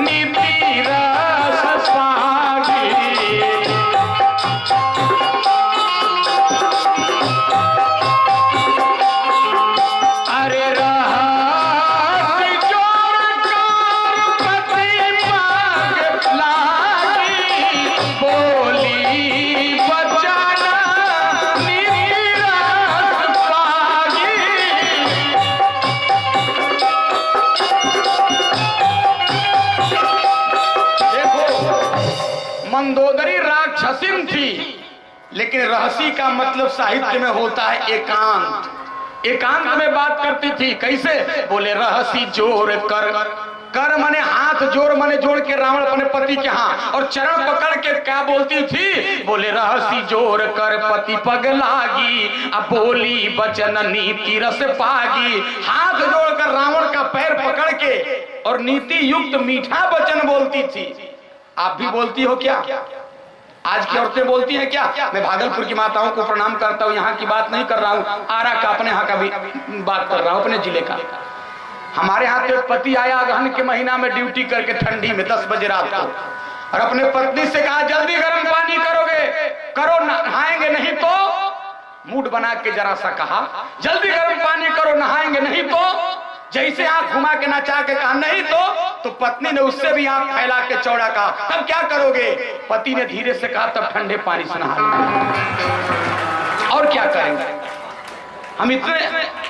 नीति रस पागी। अरे रहसी जोर कर पति पगलागी, बोली बचन नीति रस पागी। मंदोदरी राक्षसिन थी, लेकिन रहसी का मतलब साहित्य में होता है एकांत। एकांत में बात करती थी कैसे? बोले रहसी जोर कर, कर माने हाथ, जोर माने जोड़ के रावण अपने पति के हाथ और चरण पकड़ के क्या बोलती थी? बोले रहसी जोर कर पति पगलागी, अब बोली बचन नीति रस पागी। हाथ जोड़कर रावण का पैर पकड़ के और नीति युक्त मीठा वचन बोलती थी। आप भी बोलती हो क्या? आज की औरतें बोलती हैं क्या? मैं भागलपुर की माताओं को प्रणाम करता हूँ, यहाँ की बात नहीं कर रहा हूँ, आरा का अपने यहाँ का भी बात कर रहा हूँ, अपने जिले का। हमारे यहाँ तो एक पति आया अगहन के महीना में ड्यूटी करके ठंडी में 10 बजे रात को, और अपने पत्नी से कहा जल्दी गर्म पानी करोगे, करो, नहाएंगे नहीं तो, मूड बना के जरा सा कहा जल्दी गर्म पानी करो, नहाएंगे नहीं तो, जैसे आंख घुमा के नचा के कहा नहीं तो पत्नी ने उससे भी आंख फैला के चौड़ा कहा तब क्या करोगे? पति ने धीरे से कहा तब ठंडे पानी से नहा लेंगे। और क्या करेंगे? हम इतने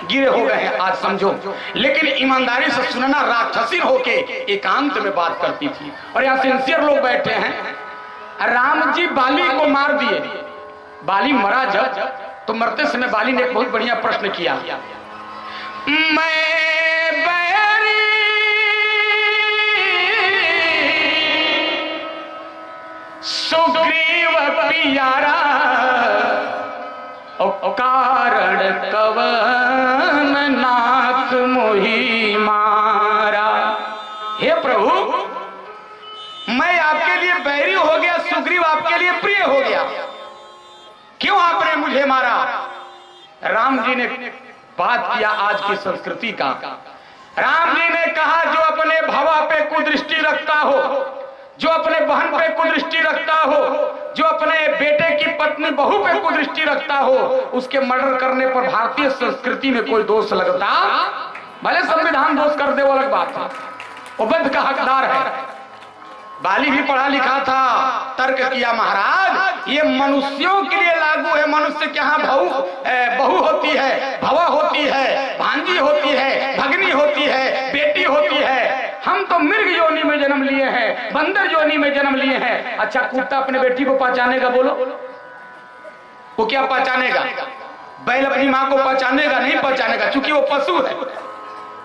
गिरे हो गए हैं आज, समझो। लेकिन ईमानदारी से सुनना, राक्षसी होके एकांत में बात करती थी। और यहाँ सिंसियर लोग बैठे हैं। राम जी बाली को मार दिए, बाली मरा जब, तो मरते समय बाली ने एक बहुत बढ़िया प्रश्न किया, मैं बैरी सुग्रीव पियारा कारण कवन नाथ मोहि मारा। हे प्रभु, बैरी हो गया, सुग्रीव आपके लिए प्रिय हो गया, क्यों आपने मुझे मारा? राम जी ने बात किया आज की संस्कृति का। राम जी ने कहा जो अपने भवा पे कुदृष्टि रखता हो, जो अपने बहन पे कुदृष्टि रखता हो, जो अपने बेटे की पत्नी बहू पे कुदृष्टि रखता हो, उसके मर्डर करने पर भारतीय संस्कृति में कोई दोष लगता? भले संविधान दोष कर दे वो अलग बात है, वो वध का हकदार है। बाली भी पढ़ा लिखा था, तर्क किया महाराज ये मनुष्यों के लिए लागू है। मनुष्य के यहाँ बहू होती है, भवा होती है, भांजी होती है, भगनी होती है, बेटी होती है। हम तो मृग योनि में जन्म लिए हैं, बंदर योनि में जन्म लिए हैं। अच्छा कुत्ता अपने बेटी को पहचानेगा? बोलो वो क्या पहचानेगा? बैल अपनी माँ को पहचानेगा? नहीं पहचानेगा, क्योंकि वो पशु है।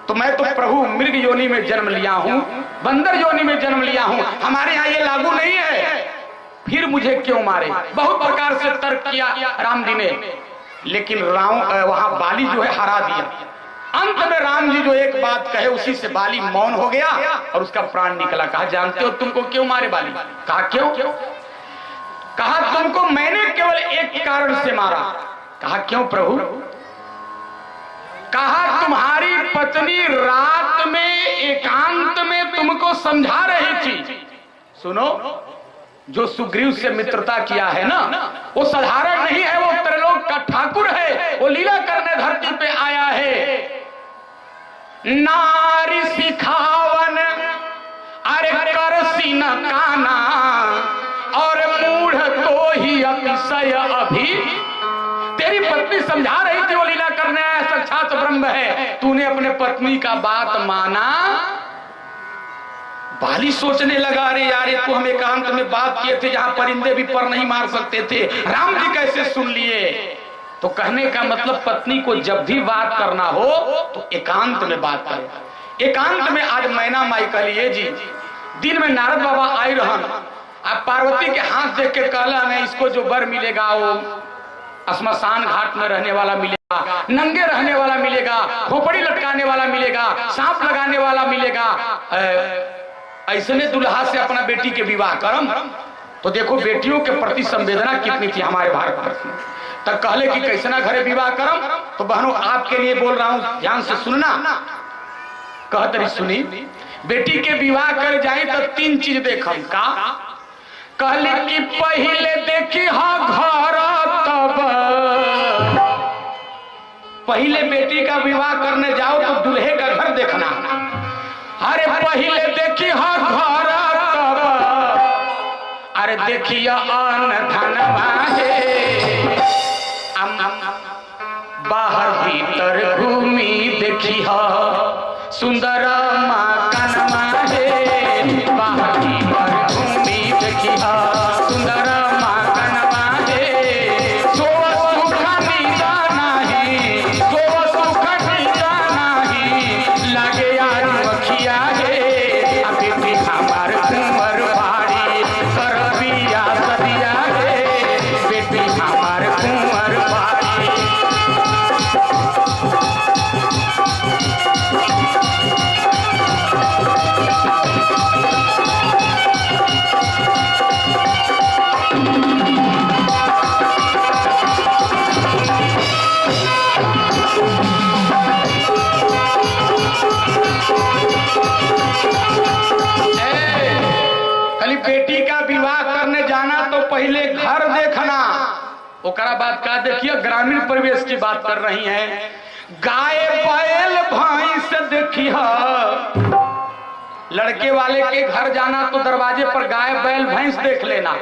तो मैं तो प्रभु मृग योनि में जन्म लिया हूं, बंदर योनि में जन्म लिया हूं, हमारे यहाँ ये लागू नहीं है, फिर मुझे क्यों मारे? बहुत प्रकार से तर्क किया राम जी ने, लेकिन वहां बाली जो है हरा दिया। अंत में राम जी जो एक बात कहे उसी से बाली मौन हो गया और उसका प्राण निकला। कहा जानते हो तुमको क्यों मारे बाली? कहा क्यों? कहा तुमको मैंने केवल एक कारण से मारा। कहा क्यों प्रभु? कहा तुम्हारी पत्नी रात में एकांत में तुमको समझा रही थी। सुनो, जो सुग्रीव से मित्रता किया है ना, वो साधारण नहीं है, वो त्रिलोक का ठाकुर है, वो लीला करने धरती पे आया है। नारी सिखावन अरे कर सीन काना और मूढ़ तो ही अतिशय अभी। तेरी पत्नी समझा रही थी वो लीला करने आया साक्षात ब्रह्म है, तूने अपने पत्नी का बात माना। बाली सोचने लगा अरे यार ये तो हम एकांत में बात किए थे जहां परिंदे भी पर नहीं मार सकते थे, राम जी कैसे सुन लिए? तो कहने का मतलब पत्नी को जब भी बात करना हो तो एकांत में बात करे। एकांत में आज मैना माई कह लिए जी, दिन में नारद बाबा आई रहन, अब पार्वती के हाथ देख के कहला में इसको जो वर मिलेगा वो श्मशान घाट में रहने वाला मिलेगा, नंगे रहने वाला मिलेगा, खोपड़ी लटकाने वाला मिलेगा, सांप लगाने वाला मिलेगा। ऐसे में दुल्हा से अपना बेटी के विवाह करम। तो देखो बेटियों के प्रति संवेदना कितनी थी हमारे भारतवर्ष में। तब कहले कि कैसना घरे विवाह करम। तो बहनों आपके लिए बोल रहा हूं, ध्यान से सुनना। कहतरी सुनी, बेटी के विवाह कर जाए तो 3 चीज देखम। का कहले कि पहले देखी हा घर, तब पहले बेटी का विवाह करने जाओ तो दूल्हे का घर देखना। अरे पहले देखी हा घर, तब अरे देखिया अन्न धनवा है, बाहर भीतर घूमी देखी हा सुंदर मकानवा है, बाहर भीतर घूमी देखी हा सुंदर मकानवा है। सो सुख नीदा नहीं, सो सुख नीदा नहीं, लगे यार मखिया है, अभी भी हमार कुंवर बाड़ी कर बिया सदिया है, बेटी हमार कुंवर बाड़ी। बेटी का विवाह करने जाना तो पहले घर देखना, ओकरा बाद का देखिए ग्रामीण परिवेश की बात कर रही हैं। गाय बैल भैंस देखिए, लड़के वाले के घर जाना तो दरवाजे पर गाय बैल भैंस देख लेना,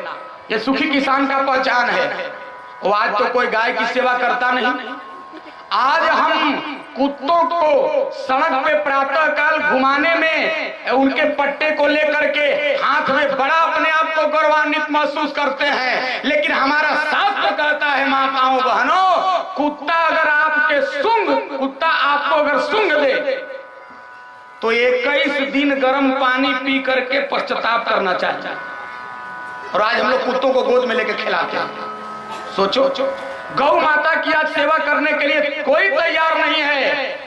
ये सुखी किसान का पहचान है। वो आज तो कोई गाय की सेवा करता नहीं। आज हम कुत्तों को सड़क पे प्रातः काल घुमाने में उनके पट्टे को लेकर के हाथ में बड़ा अपने आप को गौरवान्वित महसूस करते हैं, लेकिन हमारा शास्त्र कहता है माताओं बहनों, कुत्ता आपको अगर सूंघ दे तो 21 दिन गर्म पानी पी करके पश्चाताप करना चाहिए। और आज हम लोग कुत्तों को गोद में लेकर खिलाते हैं। सोचो, गौ माता की आज सेवा करने के लिए कोई तैयार नहीं है।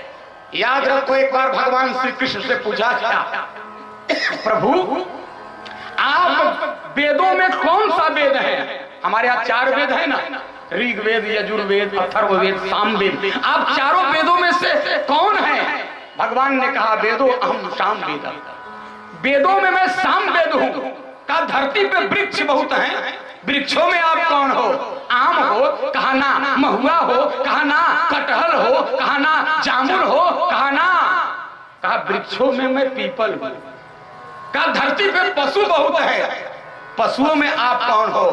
याद रखो, एक बार भगवान श्री कृष्ण से पूछा क्या, प्रभु आप वेदों में कौन सा वेद है? हमारे यहाँ 4 वेद है ना, ऋग्वेद, यजुर्वेद, अथर्ववेद, सामवेद। आप चारों वेदों में से कौन है? भगवान ने कहा वेदो अहम साम वेद, वेदों में मैं साम वेद हूं। कहा धरती पे वृक्ष बहुत हैं, वृक्षों में आप कौन हो? आम हो, कहा ना। महुआ हो, कहा ना। कटहल हो, कहा ना। जामुन हो, कहा ना। कहा वृक्षों में मैं पीपल हूं। कहा धरती पे पशु बहुत है, पशुओं में आप कौन हो?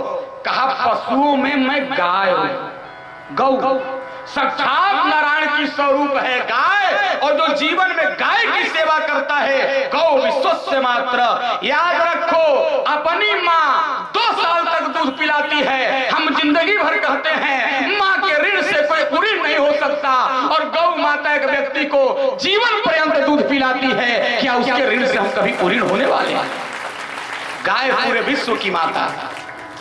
कहा पशुओं में मैं गाय हूं। गौ साक्षात नारायण की स्वरूप है गाय, और जो जीवन में गाय की सेवा करता है, गौ विश्वस्य मात्र। याद रखो, अपनी माँ 2 साल तक दूध पिलाती है। हम जिंदगी भर कहते हैं माँ के ऋण से कोई ऋण नहीं हो सकता, और गौ माता एक व्यक्ति को जीवन पर्यंत दूध पिलाती है। क्या उसके ऋण से हम कभी ऋण होने वाले हैं? गाय पूरे विश्व की माता।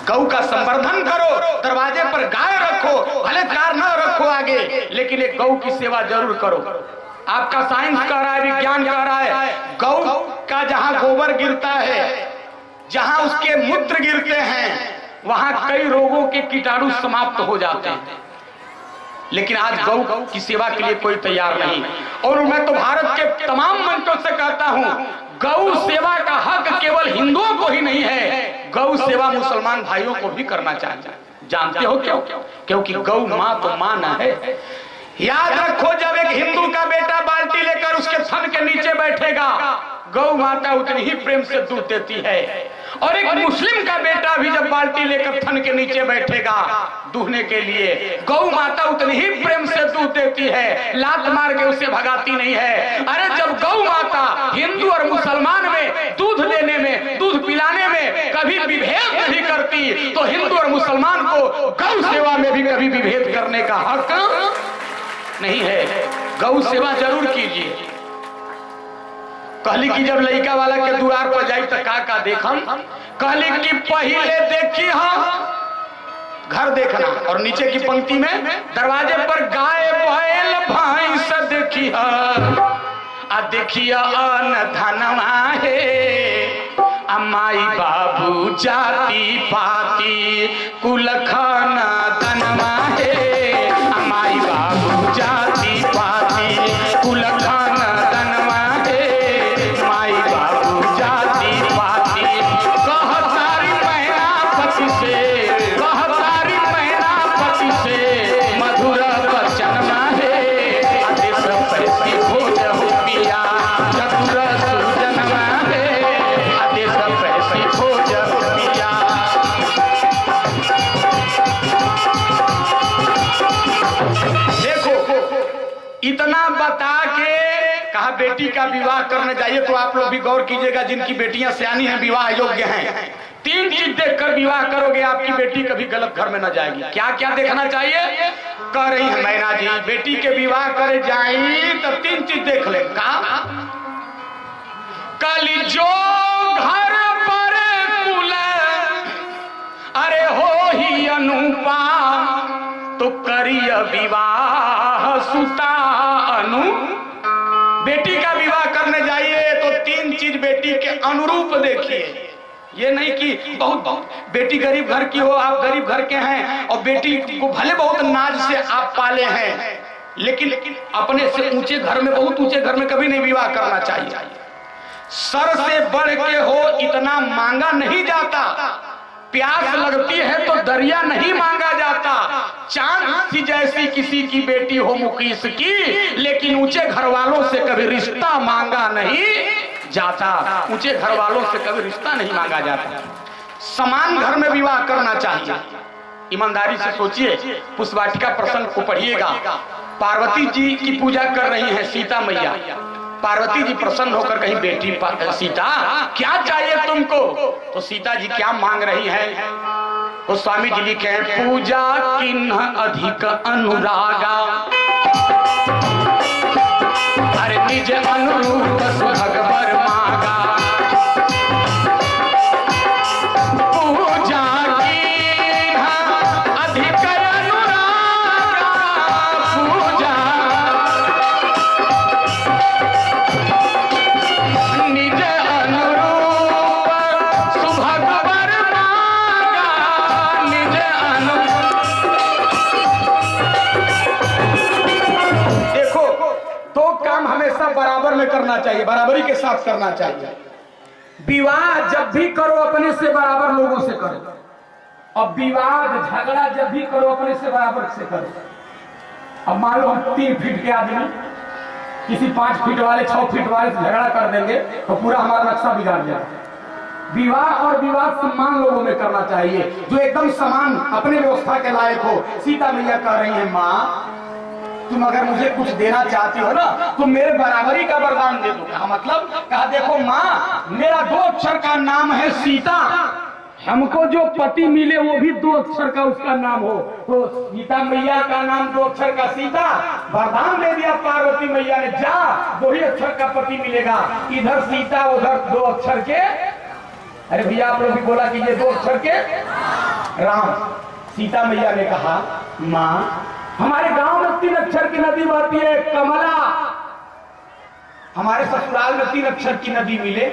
गौ का संवर्धन करो, दरवाजे पर गाय रखो, भले कार न रखो आगे, लेकिन एक गौ की सेवा जरूर करो। आपका साइंस कह रहा है, विज्ञान कह रहा है, गौ का जहां गोबर गिरता है, जहां उसके मूत्र गिरते हैं, वहां कई रोगों के कीटाणु समाप्त हो जाते हैं। लेकिन आज गौ की सेवा के लिए कोई तैयार नहीं। और मैं तो भारत के तमाम मंचों से कहता हूं, गौ सेवा का हक केवल हिंदुओं को ही नहीं है, गौ सेवा मुसलमान भाइयों को भी करना चाहिए। जानते हो क्यों? क्योंकि गौ माँ तो माँ न है। याद रखो, जब एक हिंदू का बेटा बाल्टी लेकर उसके थन के नीचे बैठेगा, गौ माता उतनी ही प्रेम से दूध देती है। और एक मुस्लिम का बेटा भी जब बाल्टी लेकर थन के नीचे बैठेगा दूहने के लिए, गौ माता उतनी ही प्रेम से दूध देती है, लात मार के उसे भगाती नहीं है। अरे जब गौ माता हिंदू और मुसलमान में दूध देने में, दूध पिलाने में कभी विभेद नहीं करती, तो हिंदू और मुसलमान को गौ सेवा में भी कभी विभेद करने का हक नहीं है। गौ सेवा जरूर कीजिए। कहली कि जब लड़का वाला के द्वार पर जाई तो का देखम, कहली कि पहले देखी घर देखना, और नीचे की पंक्ति में दरवाजे पर गाय बैल भैंस देखी आ देखिया अन्न धनवा है, अमाई बाबू जाति पाती कुलखन धनवा है, अमाई बाबू जाति पाती कुलखन धनवा है, माई बाबू जाति पाती। कहतारी महीना पति से, कहतारी महीना पति से मधुर वचन है, आदेश पैसी भोज हो पिया चतुर सुजन है, आदेश पैसी भोज हो पिया। देखो, इतना बता के कहा बेटी का विवाह करने जाइए, तो आप लोग भी गौर कीजिएगा, जिनकी बेटियां सियानी हैं, विवाह योग्य हैं, 3 चीज देखकर विवाह करोगे, आपकी बेटी कभी गलत घर में न जाएगी। क्या क्या देखना चाहिए? कह रही है मैना जी, बेटी के विवाह करे जाए तो 3 चीज देख ले। कहा कली जो घर पर कुल अरे हो ही अनुपा, तो करिय विवाह सुता अनु। बेटी का विवाह करने जाइए तो 3 चीज बेटी के अनुरूप देखिए। ये नहीं कि बहुत बेटी गरीब घर की हो, आप गरीब घर के हैं, और बेटी को भले बहुत नाज से आप पाले हैं, लेकिन अपने से ऊंचे घर में, बहुत ऊंचे घर में कभी नहीं विवाह करना चाहिए। सर से बढ़ के हो इतना मांगा नहीं जाता, प्यास लगती है तो दरिया नहीं मांगा जाता। चांद सी जैसी किसी की बेटी हो मुकीस की, लेकिन ऊंचे घर वालों से कभी रिश्ता मांगा नहीं जाता। ऊंचे घर वालों से कभी रिश्ता नहीं मांगा जाता। समान घर में विवाह करना चाहिए। ईमानदारी से सोचिए, पुष्पवाटिका प्रसंग को पढ़िएगा। पार्वती जी की पूजा कर रही हैं सीता मैया। पार्वती जी प्रसन्न होकर कहीं बेटी सीता क्या चाहिए तुमको? तो सीता जी क्या मांग रही है? तो स्वामी जी लिखे हैं, पूजा किन्ह अधिक अनुरागा, अरे निज अनुरूप सुभगवर मागा। पूजा किन्ह अधिक अनुरागा, पूजा निज अनुरूप सुभगवर हमेशा बराबर में करना चाहिए, बराबरी के साथ करना चाहिए। विवाह जब भी करो अपने से बराबर लोगों से करो, और विवाद झगड़ा जब भी करो अपने से बराबर से करो। अब मान लो हम 3 फीट के आदमी किसी 5 फीट वाले 6 फीट वाले से झगड़ा कर देंगे तो पूरा हमारा नक्शा बिगाड़ जाएगा। विवाह और विवाद समान लोगों में करना चाहिए, जो एकदम समान अपने व्यवस्था के लायक हो। सीता मैया कह रही है, माँ तुम अगर मुझे कुछ देना चाहती हो ना तो मेरे बराबरी का वरदान दे दो। कहा मतलब? कहा देखो माँ, मेरा 2 अक्षर का नाम है सीता, हमको जो पति मिले वो भी 2 अक्षर का उसका नाम हो। तो सीता मैया का नाम 2 अक्षर का सीता, वरदान दे दिया पार्वती मैया ने, जा 2 ही अक्षर का पति मिलेगा। इधर सीता उधर 2 अक्षर के, अरे भैया आप लोग भी बोला कि ये 2 अक्षर के राम। सीता मैया ने कहा, माँ हमारे गांव में 3 अक्षर की नदी बहती है कमला, हमारे ससुराल में 3 अक्षर की नदी मिले।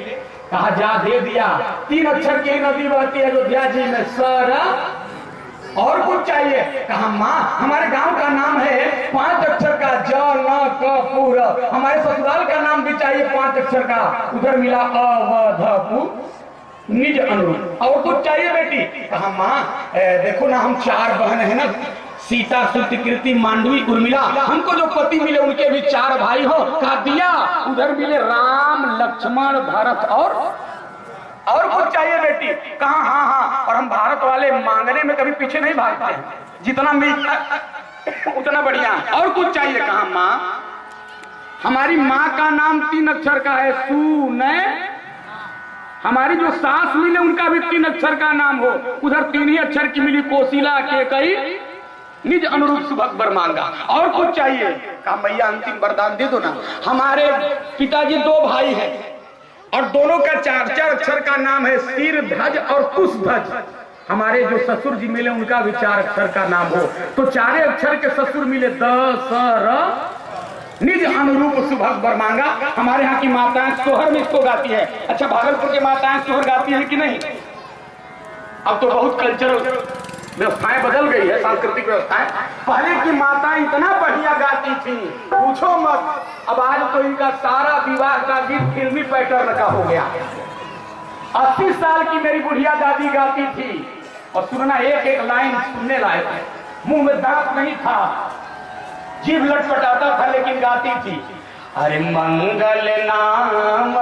कहा जा दे दिया, 3 अक्षर की नदी बहती है अयोध्या जी में सर, और कुछ चाहिए? कहा माँ हमारे गांव का नाम है 5 अक्षर का ज न क पुर, हमारे ससुराल का नाम भी चाहिए 5 अक्षर का, उधर मिला अवधपु निज अनुरूप। और कुछ चाहिए बेटी? कहा माँ देखो ना हम 4 बहन है ना, सीता सुकृति मांडवी उर्मिला, हमको जो पति मिले उनके भी 4 भाई हो। कहा दिया, उधर मिले राम लक्ष्मण भरत, और कुछ चाहिए बेटी? कहा हाँ हाँ, और हम भारत वाले मांगने में कभी पीछे नहीं भागते हैं, जितना मिलता उतना बढ़िया। और कुछ चाहिए? कहा माँ हमारी माँ का नाम 3 अक्षर का है सुनय, हमारी जो सास मिले उनका भी 3 अक्षर का नाम हो, उधर 3 ही अक्षर की मिली कोशिला के कई निज अनुरूप सुभग वर मांगा। और कुछ चाहिए? कहा मैया अंतिम वरदान दे दो ना, हमारे पिताजी 2 भाई हैं और दोनों का 4 अक्षर का नाम है सिर ध्वज और कुशध्वज, हमारे जो ससुर जी मिले उनका भी 4 अक्षर का नाम हो। तो 4 अक्षर के ससुर मिले दशरथ निज अनुरूप सुभग वर मांगा। हमारे यहाँ की माताएं सोहर में इसको गाती है। अच्छा भागलपुर की माताएं सोहर गाती है कि नहीं? अब तो बहुत कल्चरल व्यवस्थाएं बदल गई है, सांस्कृतिक व्यवस्थाएं। पहले की माताएं इतना बढ़िया गाती थी, पूछो मत। अब आज तो इनका सारा विवाह का गीत फिल्मी पैटर्न का हो गया। 80 साल की मेरी बुढ़िया दादी गाती थी, और सुनना एक लाइन सुनने लायक है। मुंह में दांत नहीं था, जीभ लटपटाता था, लेकिन गाती थी, अरे मंगल नाम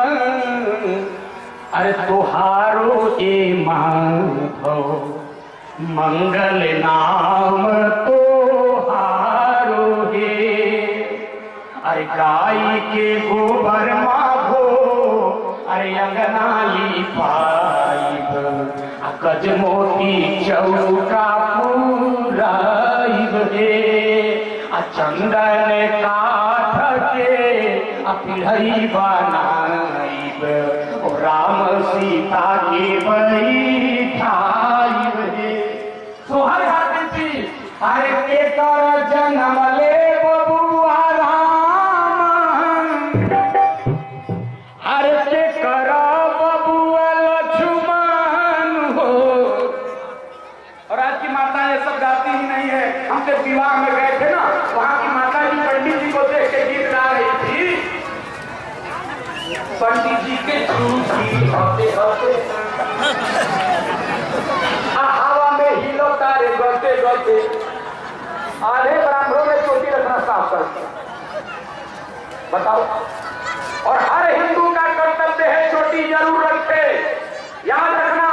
अरे तुहारो ए माधव, मंगल नाम तुहारो हे, अरे गाय के गोबर माधो, अरे अंगना लिपाइब, गज मोती चौका पुराइब हे, चंदन काठ के पिढ़ई बनाइब, राम सीता के बैठाइब हे। सोहर गाती थी, अरे केकर जन्म ले बबुआ राम, अरे केकर बबुआ लक्ष्मण हो। और आज की माता ये सब गाती ही नहीं है। हम जब विवाह में गए थे ना, वहां की माता जी पंडित जी को देख के गीत गा रही थी, पंडित जी के चूड़ी होते होते हवा में हिलो तारे गलते गलते, आधे ब्राह्मणों में चोटी रखना साफ करते। बताओ, और हर हिंदू का कर्तव्य है चोटी जरूर रखे। याद रखना,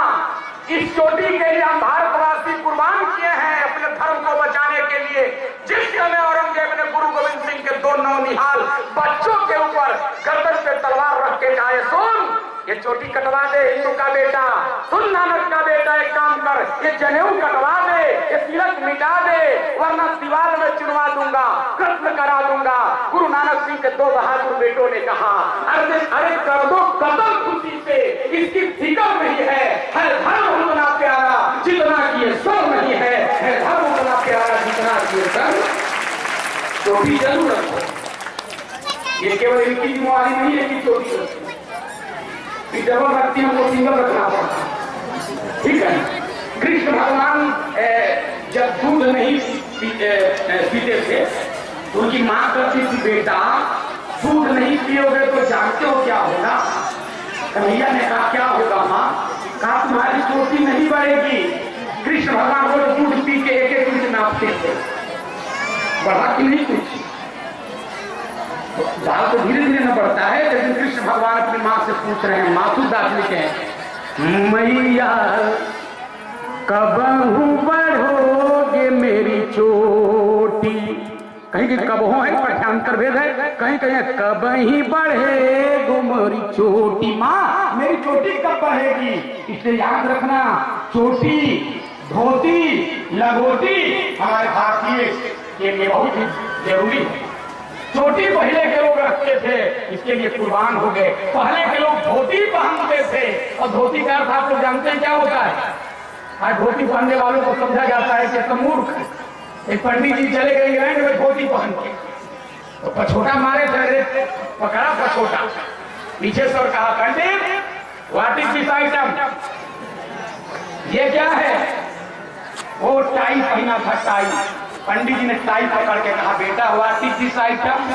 इस चोटी के लिए हम भारतवासी कुर्बान किए हैं अपने धर्म को बचाने के लिए। जिस समय औरंगजेब ने गुरु गोविंद सिंह के 2 नौनिहाल बच्चों के ऊपर गर्दन पे तलवार रख के कहा, सुन ये चोटी कटवा दे हिंदू का बेटा, सुन नानक का बेटा एक काम कर, ये जनेऊ कटवा दे, ये तिलक मिटा दे, वरना दीवार में चुनवा दूंगा, कत्ल करा दूंगा। गुरु नानक सिंह के 2 बहादुर बेटों ने कहा, अरे कर दो कत्ल खुशी से, इसकी फिक्र नहीं है धर्म उतना प्यारा जितना कि ये सर नहीं है धर्म उतना प्यारा जितना कि ये सर। चोटी जरूर रखो, ये केवल इनकी जिम्मेवारी नहीं है कि चोटी रखो, डबल रखती हमको सिंगल रखना पड़ता। ठीक है, कृष्ण भगवान जब दूध नहीं पीते थे तो उनकी माँ कहती थी, बेटा दूध नहीं पियोगे तो जानते हो क्या होगा? कन्हैया ने कहा क्या होगा माँ? कहा तुम्हारी चोटी नहीं बढ़ेगी। कृष्ण भगवान रोज दूध पी के एक एक इंच नापते थे, बढ़ा कि नहीं कुछ? दाल तो धीरे धीरे न बढ़ता है, लेकिन कृष्ण भगवान अपनी माँ से पूछ रहे हैं, मासूदास लिखे हैं, मैया कबहू बढ़ोगे मेरी चोटी। कहीं कि कबहू है, पाठ्यांतर भेद है, कहीं कहीं कबही बढ़े गो मेरी चोटी। माँ मेरी चोटी कब बढ़ेगी? इसलिए याद रखना, चोटी, धोती, लगोटी हमारे भारतीय के लिए बहुत ही जरूरी है। चोटी पहले के लोग रखते थे, इसके लिए कुर्बान हो गए। पहले के लोग धोती पहनते थे, और धोती का अर्थ आप लोग जानते हैं क्या होता है? आज धोती पहनने वालों को समझा जाता है कि तुम मूर्ख। एक पंडित जी चले गए इंग्लैंड में धोती पहन के, तो पछोटा मारे थे, पकड़ा पछोटा, पीछे से और कहा, पंडित व्हाट इज दिस आइटम? ये क्या है? वो टाई पहना था, टाई। पंडित जी ने टाई पकड़ के कहा, बेटा व्हाट इज दिस आइटम?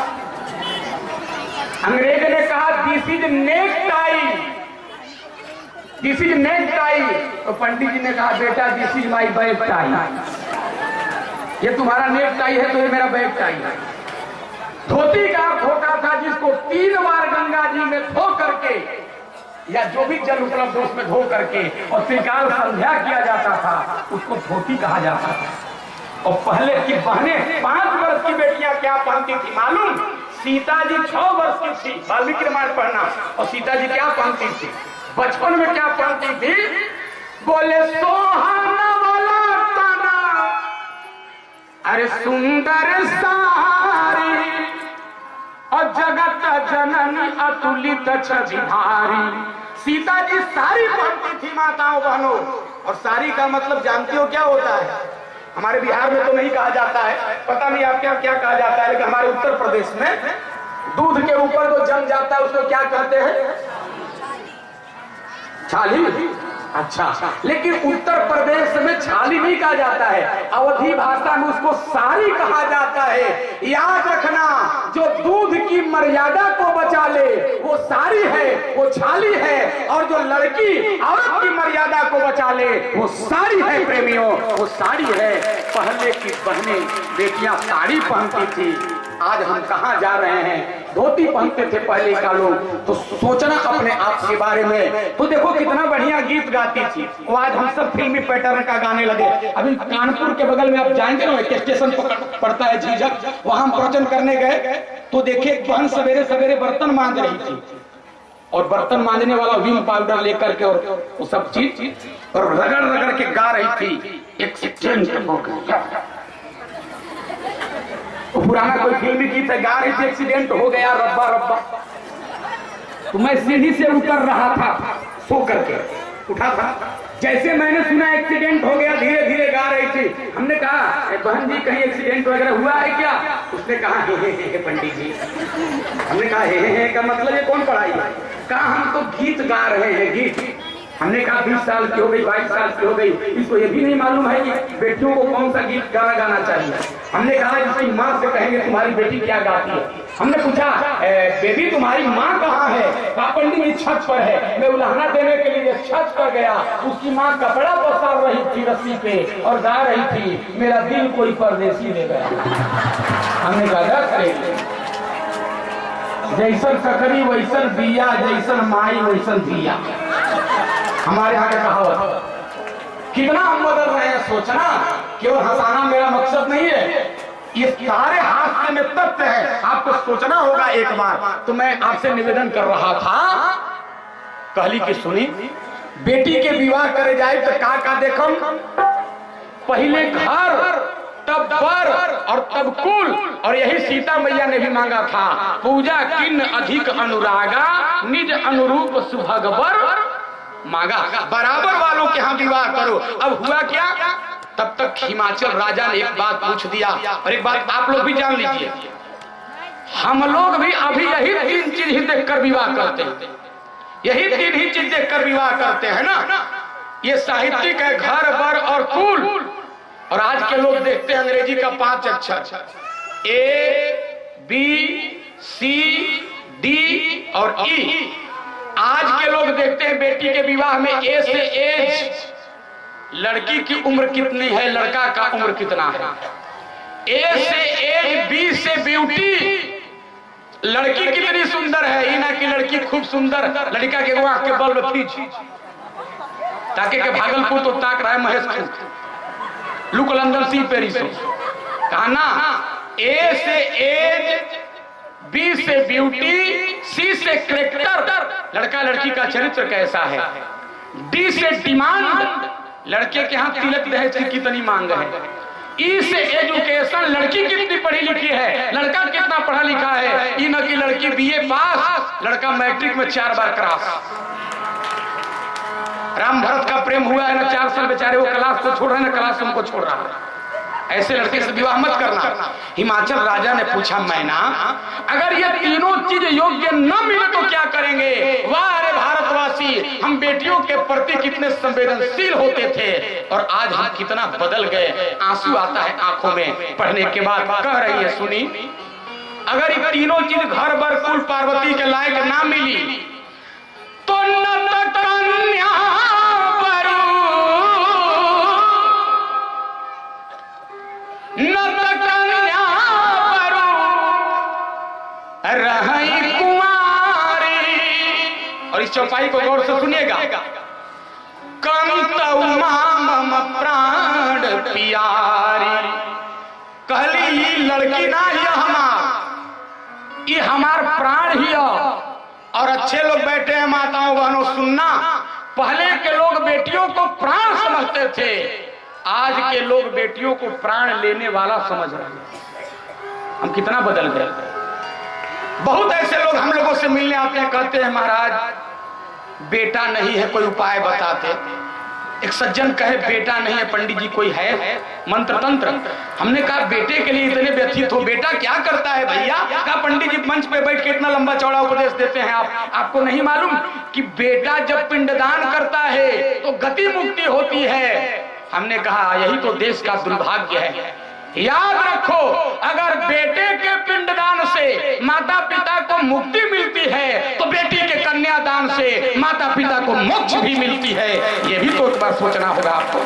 अंग्रेज ने कहा, this is neck tie, this is neck tie. तो पंडित जी ने कहा, बेटा this is my bag tie. ये तुम्हारा नेक टाई है तो ये मेरा बैग टाई है। धोती का होता था जिसको 3 बार गंगा जी में धो करके, या जो भी जल उपलब्ध उसमें धो करके और त्रिकाल संध्या किया जाता था, उसको धोती कहा जाता था। और पहले की बहनें 5 वर्ष की बेटियां क्या पहनती थी मालूम? सीता जी 6 वर्ष की थी, वाल्मीकि रामायण पढ़ना, और सीता जी क्या पहनती थी? बचपन में क्या पहनती थी? बोले सोहाना वाला ताना, अरे सुंदर सारी, और जगत जननी अतुलित छविहारी। सीता जी साड़ी पहनती थी माताओं बहनों, और साड़ी का मतलब जानती हो क्या होता है? हमारे बिहार में तो नहीं कहा जाता है, पता नहीं आपके यहाँ क्या कहा जाता है, लेकिन हमारे उत्तर प्रदेश में दूध के ऊपर जो जम जाता है उसको क्या कहते हैं? छाली। अच्छा, लेकिन उत्तर प्रदेश में छाली नहीं कहा जाता है, अवधी भाषा में उसको साड़ी कहा जाता है। याद रखना, जो दूध की मर्यादा को बचा ले वो साड़ी है, वो छाली है, और जो लड़की औरत की मर्यादा को बचा ले वो साड़ी है। प्रेमियों, वो साड़ी है। पहले की बहनें बेटियां साड़ी पहनती थी, आज हम कहाँ जा रहे हैं? धोती पहनते थे पहले का लोग। तो सोचना अपने आप के बारे में, तो देखो कितना बढ़िया गीत गाती थी वो, आज हम सब फिल्मी पैटर्न का गाने लगे। अभी कानपुर के बगल में आप जाएंगे ना, एक स्टेशन पड़ता है झिझक, वहां हम प्रवचन करने गए तो देखे एक बहन सवेरे सवेरे बर्तन मांज रही थी, और बर्तन मांजने वाला विम पाउडर लेकर के और वो सब चीज और रगड़ रगड़ के गा रही थी। एक्सीडेंट हो गया, पुराना कोई फिल्मी गीत है, गा रही थी एक्सीडेंट हो गया रब्बा रब्बा। तो मैं सीढ़ी से उतर रहा था, सो करके उठा था, जैसे मैंने सुना एक्सीडेंट हो गया, धीरे धीरे गा रही थी। हमने कहा, बहन जी कहीं एक्सीडेंट वगैरह हुआ है क्या? उसने कहा हे पंडित जी। हमने कहा हे का मतलब ये कौन पढ़ाई है? कहा हम तो गीत गा रहे हैं, गीत। हमने कहा 20 साल की हो गई, 22 साल की हो गई, इसको ये भी नहीं मालूम है कि बेटियों को कौन सा गीत गाना गाना चाहिए। हमने कहा इसकी माँ से कहेंगे तुम्हारी बेटी क्या गाती है। हमने पूछा बेबी तुम्हारी माँ कहाँ है? कहा पंडित जी छत पर है। मैं उलाहना देने के लिए छत पर गया, उसकी माँ कपड़ा पसार रही थी रस्सी पे और गा रही थी, मेरा दिल कोई परदेसी ले गया। हमने कहा जैसन सकरी वैसन बिया, जैसन माई वैसन दिया। हमारे यहाँ का कहावत। कितना हम बदल रहे हैं, सोचना। केवल हंसाना मेरा मकसद नहीं है, ये सारे हास्य में तथ्य है, आपको सोचना होगा एक बार। तो मैं आपसे निवेदन कर रहा था, कहली की सुनी, बेटी के विवाह करे जाए तो का देखम, पहले घर तब बर और तब कुल, और यही सीता मैया ने भी मांगा था, पूजा किन्न अधिक अनुरागा, निज अनुरूप सुभग बर मांगा। बराबर वालों के यहाँ विवाह करो। अब हुआ क्या? तब तक हिमाचल राजा ने एक बात पूछ दिया, और एक बात आप लोग भी जान लीजिए, हम लोग भी अभी यही 3 चीज ही देखकर विवाह करते हैं, यही 3 ही चीज देखकर विवाह करते हैं ना। ये साहित्यिक है, घर बर और कुल। और आज के लोग देखते हैं अंग्रेजी का 5 अक्षर, A B सी, डी और ई। आज के लोग देखते हैं बेटी के विवाह में ए से एज, लड़की की उम्र कितनी है, लड़का का उम्र कितना है। ए से एज, बी से ब्यूटी, लड़की कितनी सुंदर है, ई ना कि लड़की खूब सुंदर, लड़का के आंख के बल में फीज ताकि के भागलपुर तो ताक रहा है Mahesh look London see Paris. कहा ना, ए से एज, बी से ब्यूटी, सी से कैरेक्टर, लड़का लड़की का चरित्र कैसा है, डी से डिमांड, लड़के के यहाँ तिलक दहेज की कितनी मांग है, ई से एजुकेशन, लड़की कितनी पढ़ी लिखी है, लड़का कितना पढ़ा लिखा है, ई न की लड़की बीए पास, लड़का मैट्रिक में 4 बार क्रॉस। राम भरत का प्रेम हुआ है ना, 4 साल बेचारे वो क्लास को छोड़ रहे हैं ना, क्लास उनको छोड़ रहा है। ऐसे लड़के से विवाह मत करना। हिमाचल राजा ने पूछा, मैना अगर ये तीनों चीज योग्य न मिले तो क्या करेंगे। वाह रे भारतवासी, हम बेटियों के प्रति कितने संवेदनशील होते थे और आज हम कितना बदल गए। आंसू आता है आंखों में पढ़ने के बाद। कह रही है, सुनी, अगर ये तीनों चीज घर बर कुल पार्वती के लायक ना मिली तो कन्या रही कुमारी। और इस चौपाई को गौर से सुनिएगा। कंतौ माम प्राण प्यारी, कहली ये लड़की ना ये हमार प्राण ही। और अच्छे लोग बैठे हैं माताओं बहनों, सुनना, पहले के लोग बेटियों को प्राण समझते थे, आज के लोग बेटियों को प्राण लेने वाला समझ रहे हैं। हम कितना बदल गए। बहुत ऐसे लोग हम लोगों से मिलने आते हैं, कहते हैं महाराज बेटा नहीं है, कोई उपाय बताते। एक सज्जन कहे बेटा नहीं है पंडित जी, कोई है मंत्र तंत्र। हमने कहा बेटे के लिए इतने व्यथित हो, बेटा क्या करता है भैया। कहा पंडित जी मंच पे बैठ के इतना लंबा चौड़ा उपदेश देते हैं, आपको नहीं मालूम कि बेटा जब पिंडदान करता है तो गति मुक्ति होती है। हमने कहा यही तो देश का दुर्भाग्य है। याद रखो, अगर बेटे के पिंडदान से माता पिता को मुक्ति मिलती है तो बेटी के कन्यादान से माता पिता को मोक्ष भी मिलती है। यह भी तो एक बार सोचना होगा आपको।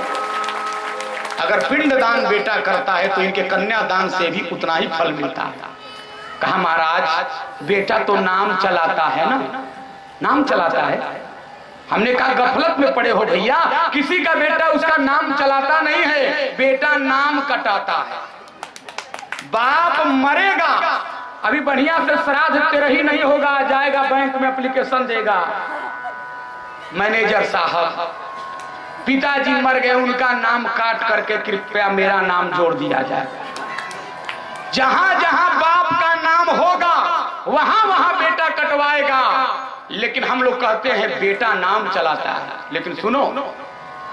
अगर पिंडदान बेटा करता है तो इनके कन्यादान से भी उतना ही फल मिलता है। कहा महाराज बेटा तो नाम चलाता है ना, नाम चलाता है। हमने कहा गफलत में पड़े हो भैया, किसी का बेटा उसका नाम चलाता नहीं है, बेटा नाम कटाता है। बाप मरेगा, अभी बढ़िया से श्राद्ध तेरा ही नहीं होगा, जाएगा बैंक में एप्लीकेशन देगा, मैनेजर साहब पिताजी मर गए, उनका नाम काट करके कृपया मेरा नाम जोड़ दिया जाए। जहां जहां बाप का नाम होगा वहां वहां बेटा कटवाएगा। लेकिन हम लोग कहते हैं बेटा नाम चलाता है। लेकिन सुनो,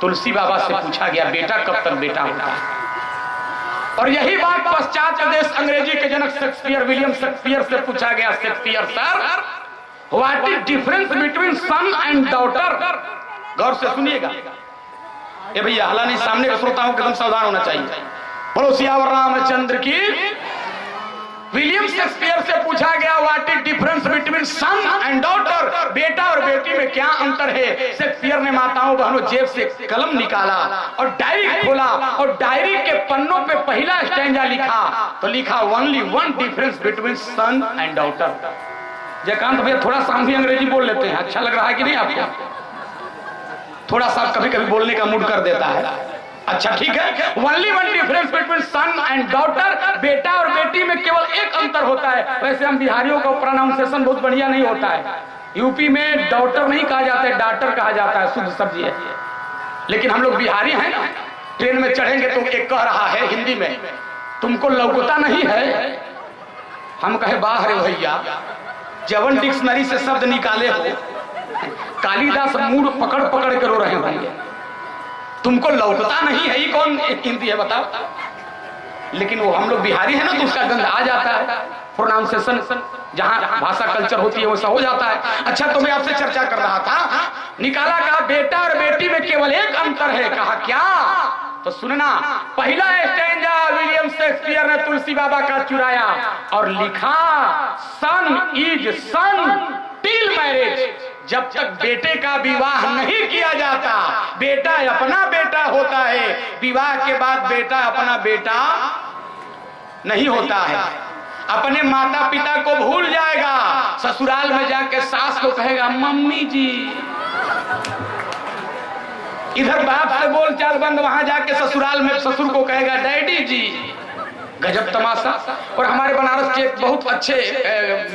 तुलसी बाबा से पूछा गया बेटा कब तक बेटा होता है। और यही बात पश्चात प्रदेश अंग्रेजी के जनक शेक्सपियर, विलियम शेक्सपियर से पूछा गया, Shakespeare sir what is difference between son and daughter. गौर से सुनिएगा ए भैया, हला नहीं, सामने के श्रोताओं को एकदम सावधान होना चाहिए। बोलो सियावर रामचंद्र की। विलियम शेक्सपियर से पूछा गया what is difference between son and daughter, बेटा और बेटी में क्या अंतर है। शेक्सपियर ने माताओं बहनों जेब से कलम निकाला और डायरी खोला और डायरी के पन्नों पे पहला स्टैंजा लिखा तो लिखा only one difference between son and daughter. Jaikant भैया थोड़ा सा हम भी अंग्रेजी बोल लेते हैं, अच्छा लग रहा है कि नहीं आपको? थोड़ा सा कभी कभी बोलने का मूड कर देता है। अच्छा ठीक है, only one difference between son and daughter, बेटा और बेटी में केवल एक अंतर होता है। वैसे हम बिहारियों का प्रोनाउंसिएशन बहुत बढ़िया नहीं होता है। यूपी में डॉटर नहीं कहा जाता है, डॉटर कहा जाता है, शुद्ध सब्जी है। लेकिन हम लोग बिहारी हैं ना, ट्रेन में चढ़ेंगे तो एक कह रहा है हिंदी में तुमको लौकता नहीं है। हम कहे बाहर भैया, जवन डिक्शनरी से शब्द निकाले हो, कालिदास मूड पकड़ पकड़ के रो रहे होंगे, तुमको लौकता नहीं है, ये कौन हिंदी है बताओ। लेकिन वो हम लोग बिहारी है ना तो उसका गंध आ जाता है, प्रोनाउंसिएशन जहां भाषा कल्चर होती है वैसा हो जाता है। अच्छा तो मैं आपसे चर्चा कर रहा था, निकाला कहा बेटा और बेटी में केवल एक अंतर है। कहा क्या? तो सुनना, पहला स्टैंजा विलियम शेक्सपियर ने तुलसी बाबा का चुराया और लिखा, सन इज सन टिल मैरिज। जब तक बेटे का विवाह नहीं किया जाता, बेटा अपना बेटा होता है, विवाह के बाद बेटा अपना बेटा नहीं होता है। अपने माता पिता को भूल जाएगा, ससुराल में जाके सास को कहेगा मम्मी जी, इधर बाप से बोल चाल बंद, वहां जाके ससुराल में ससुर को कहेगा डैडी जी। गजब तमाशा। और हमारे बनारस के एक बहुत अच्छे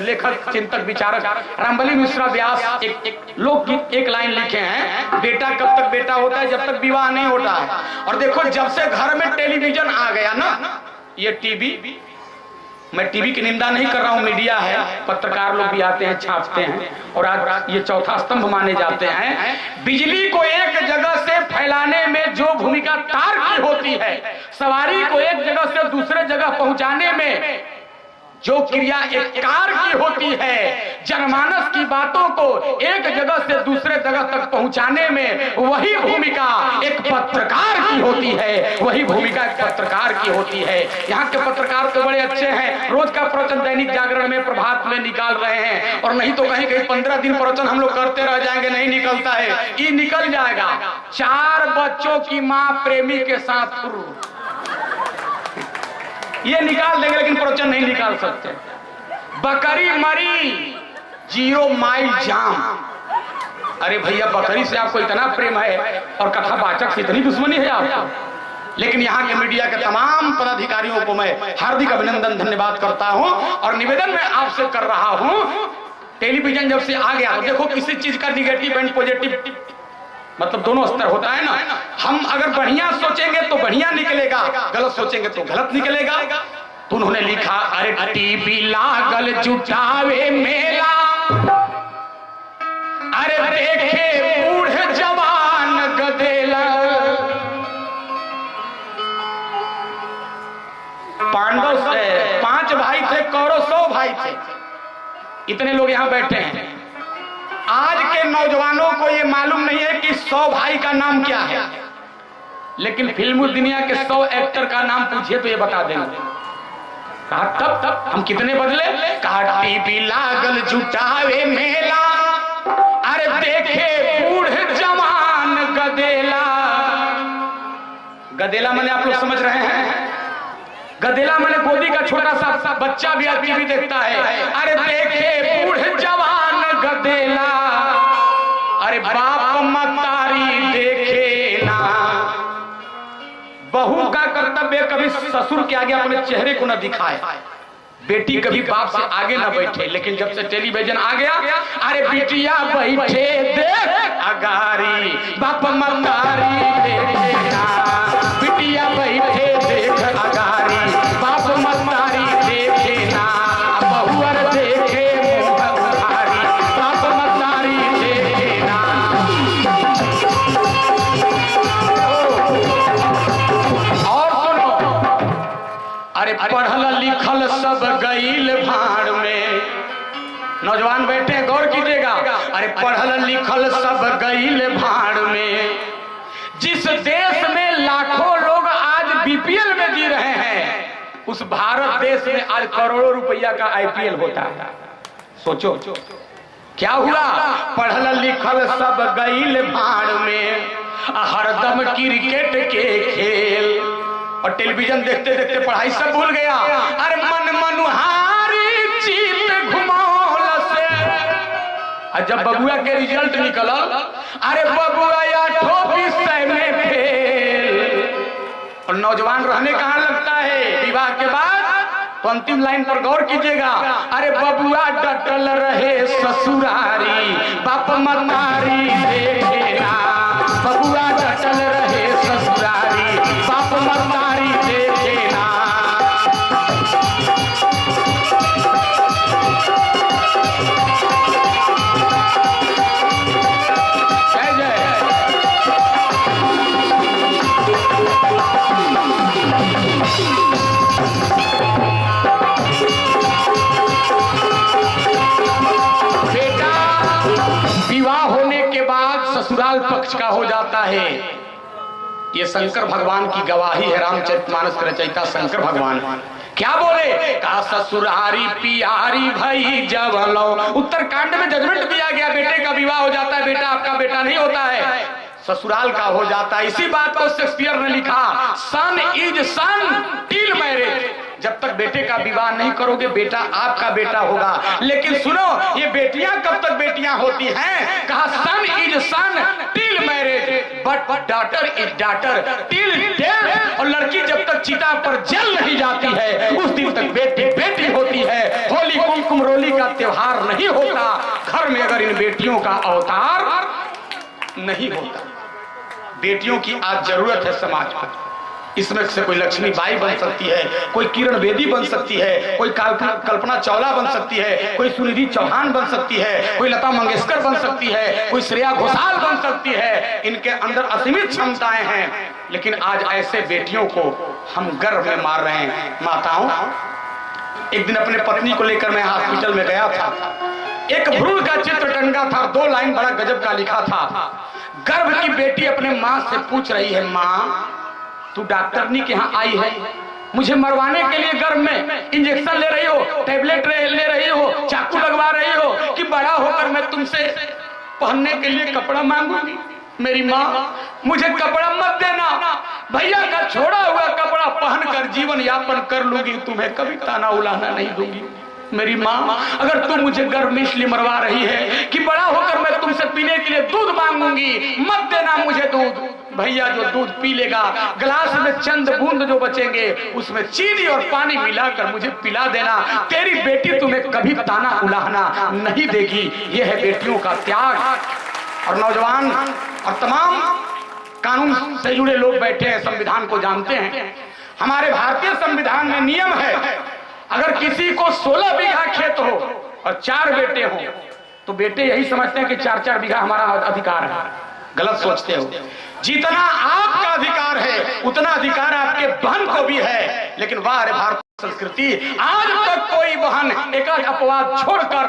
लेखक चिंतक विचारक रामबली मिश्रा व्यास एक लोकगीत एक लाइन लिखे हैं, बेटा कब तक बेटा होता है, जब तक विवाह नहीं होता है। और देखो, जब से घर में टेलीविजन आ गया ना, ये टीवी, मैं टीवी की निंदा नहीं कर रहा हूं, मीडिया है, पत्रकार लोग भी आते हैं, छापते हैं, और आज ये चौथा स्तंभ माने जाते हैं। बिजली को एक जगह से फैलाने में जो भूमिका तार की होती है, सवारी को एक जगह से दूसरे जगह पहुंचाने में जो क्रिया एक कार की होती है, जनमानस की बातों को एक जगह से दूसरे जगह तक पहुंचाने में वही भूमिका एक पत्रकार की होती है, वही भूमिका एक पत्रकार की होती है। यहाँ के पत्रकार तो बड़े अच्छे हैं, रोज का प्रवचन दैनिक जागरण में, प्रभात में निकाल रहे हैं, और नहीं तो कहीं कहीं 15 दिन प्रवचन हम लोग करते रह जाएंगे, नहीं निकलता है। ये निकल जाएगा। 4 बच्चों की माँ प्रेमी के साथ ये निकाल देंगे, लेकिन प्रवचन नहीं निकाल सकते। बकरी मरी 0 माइल जाम। अरे भैया, बकरी से आपको इतना प्रेम है और कथावाचक से इतनी दुश्मनी है आपको। लेकिन यहाँ के मीडिया के तमाम पदाधिकारियों को मैं हार्दिक अभिनंदन धन्यवाद करता हूँ, और निवेदन मैं आपसे कर रहा हूँ, टेलीविजन जब से आ गया, देखो किसी चीज का निगेटिव एंड पॉजिटिव मतलब दोनों स्तर होता है ना। हम अगर बढ़िया सोचेंगे तो बढ़िया निकलेगा, गलत सोचेंगे तो गलत निकलेगा। तो उन्होंने लिखा, अरे टीवी लागल जुटावे मेला, अरे देखे बूढ़ जवान गदेला। पांडव 5 भाई थे, कौरव 100 भाई थे, इतने लोग यहाँ बैठे हैं। आज के नौजवानों को ये मालूम नहीं है कि 100 भाई का नाम क्या है, लेकिन फिल्म दुनिया के 100 एक्टर का नाम पूछिए तो ये बता देंगे। कहा तब हम कितने बदले? कहा टीवी लागल जुटावे मेला, अरे देखे बूढ़ जवान गदेला। गदेला मैंने आप लोग समझ रहे हैं, गदेला मैंने गोदी का छोटा सा बच्चा भी टीवी देखता है। अरे देखे बूढ़ जवान गदेला, अरे बाप मतारी देखे ना। बहू का कर्तव्य कभी ससुर के आगे अपने चेहरे को न दिखाए, बेटी कभी बाप से आगे न बैठे। लेकिन जब से टेलीविजन आ गया, अरे बिटिया बैठे देख अगारी, बाप मतारी देखे ना। बिटिया बैठे देख अगारी, बाप मतारी देखे ना। बहुअर देखे मुंह उघारी, बाप मतारी देखे ना। और सुनो, अरे पढ़ल लिखल सब गईल भाड़ में। नौजवान बैठे हैं, गौर कीजिएगा। अरे पढ़ल लिखल सब गईल भाड़ में। जिस देश में लाखों लोग आज बीपीएल में जी रहे हैं, उस भारत देश में आज करोड़ों रुपया का आईपीएल होता है। सोचो क्या हुआ? पढ़ल लिखल सब गईल भाड़ में, हरदम क्रिकेट के खेल। और टेलीविजन देखते देखते पढ़ाई सब भूल गया। अरे मन मनुहारी चीत घुमौल से। जब बबुआ के रिजल्ट निकलल, अरे बबुआ 8 विषय में फेल। और नौजवान रहने कहाँ लगता है विवाह के बाद? तो अंतिम लाइन पर गौर कीजिएगा। अरे बबुआ डटल रहे ससुरारी, बाप मतारी देखे ना। बबुआ डटल रहे ससुरारी, बाप मतारी देखे ना। जय जय। विवाह होने के बाद ससुराल पक्ष का हो जाता है, ये शंकर भगवान की गवाही है, रामचरितमानस के रचयिता शंकर भगवान क्या बोले? का ससुरारी पियारी भई जवलो। उत्तरकांड में जजमेंट दिया गया, बेटे का विवाह हो जाता है, बेटा आपका बेटा नहीं होता है, ससुराल का हो जाता है। इसी बात को शेक्सपियर ने लिखा, सन इज सन टिल मैरिज। जब तक बेटे का विवाह नहीं करोगे बेटा आपका बेटा होगा। लेकिन सुनो, ये बेटियां कब तक बेटियां होती हैं? कहा son is son till marriage but daughter is daughter till death. और लड़की जब तक चिता पर जल नहीं जाती है उस दिन तक बेटी बेटी होती है। होली कुमकुम रोली का त्योहार नहीं होता घर में अगर इन बेटियों का अवतार नहीं होता। बेटियों की आज जरूरत है समाज में। इसमें से कोई लक्ष्मी बाई बन सकती है, कोई किरण बेदी बन सकती है, कोई कल्पना चावला बन सकती है, कोई सुनिधि चौहान बन सकती है, कोई लता मंगेशकर बन सकती है, कोई श्रेया घोषाल बन सकती है। इनके अंदर असीमित क्षमताएं हैं, लेकिन आज ऐसे बेटियों को हम गर्भ में मार रहे हैं। माताओं, एक दिन अपने पत्नी को लेकर मैं हॉस्पिटल में गया था। एक भ्रूण का चित्र टंगा था, 2 लाइन बड़ा गजब का लिखा था। गर्भ की बेटी अपने माँ से पूछ रही है, माँ तू डॉक्टरनी के यहाँ आई है, मुझे मरवाने के लिए गर्भ में इंजेक्शन ले रही हो, टैबलेट ले रही हो, चाकू लगवा रही हो, कि बड़ा होकर मैं तुमसे पहनने के लिए कपड़ा मांगूंगी? मेरी माँ, मुझे कपड़ा मत देना, भैया का छोड़ा हुआ कपड़ा पहनकर जीवन यापन कर लूंगी, तुम्हें कभी ताना उलाना नहीं दूंगी। मेरी माँ, अगर तुम मुझे गर्भ में इसलिए मरवा रही है कि बड़ा होकर मैं तुमसे पीने के लिए दूध मांगूंगी, मत देना मुझे दूध। भैया जो दूध पी लेगा, गिलास में चंद बूंद जो बचेंगे उसमें चीनी और पानी मिलाकर मुझे पिला देना। तेरी बेटी तुम्हें कभी ताना उलाहना नहीं देगी। यह है बेटियों का त्याग। और नौजवान और तमाम कानून से जुड़े लोग बैठे हैं, संविधान को जानते हैं। हमारे भारतीय संविधान में नियम है, अगर किसी को 16 बीघा खेत हो और 4 बेटे हो तो बेटे यही समझते हैं कि 4-4 बीघा हमारा अधिकार है। गलत सोचते हो। जितना आपका अधिकार है उतना अधिकार आपके बहन को भी है। लेकिन वाह रे भारत संस्कृति, आज तक कोई बहन एक अपवाद छोड़कर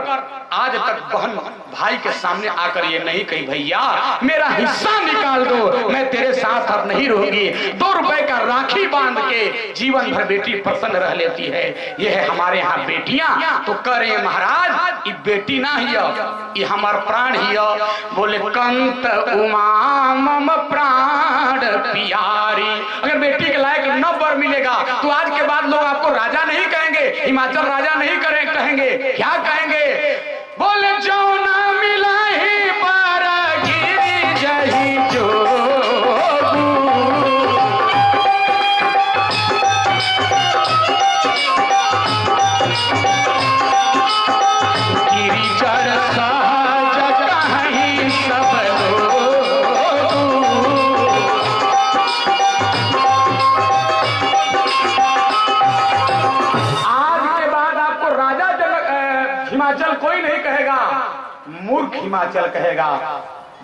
आज तक बहन भाई के सामने आकर ये नहीं कही, भैया मेरा हिस्सा निकाल दो, मैं तेरे साथ अब नहीं रहूंगी। 2 रुपए का राखी बांध के जीवन भर बेटी प्रसन्न रह लेती है। ये है हमारे यहाँ बेटियां। तो करे महाराज, ये बेटी ना ही ये हमार प्राण ही। बोले कंत उमा मम प्राण प्यारी। अगर बेटी के लायक न वर मिलेगा तो आज के बाद लोग आपको राजा नहीं कहेंगे, हिमाचल राजा नहीं कहेंगे, क्या कहेंगे? बोले जो ना मिला ही पर गिरी जही जो गिरी जड़ सहज कहीं सब हिमाचल कोई नहीं कहेगा, मूर्ख हिमाचल कहेगा।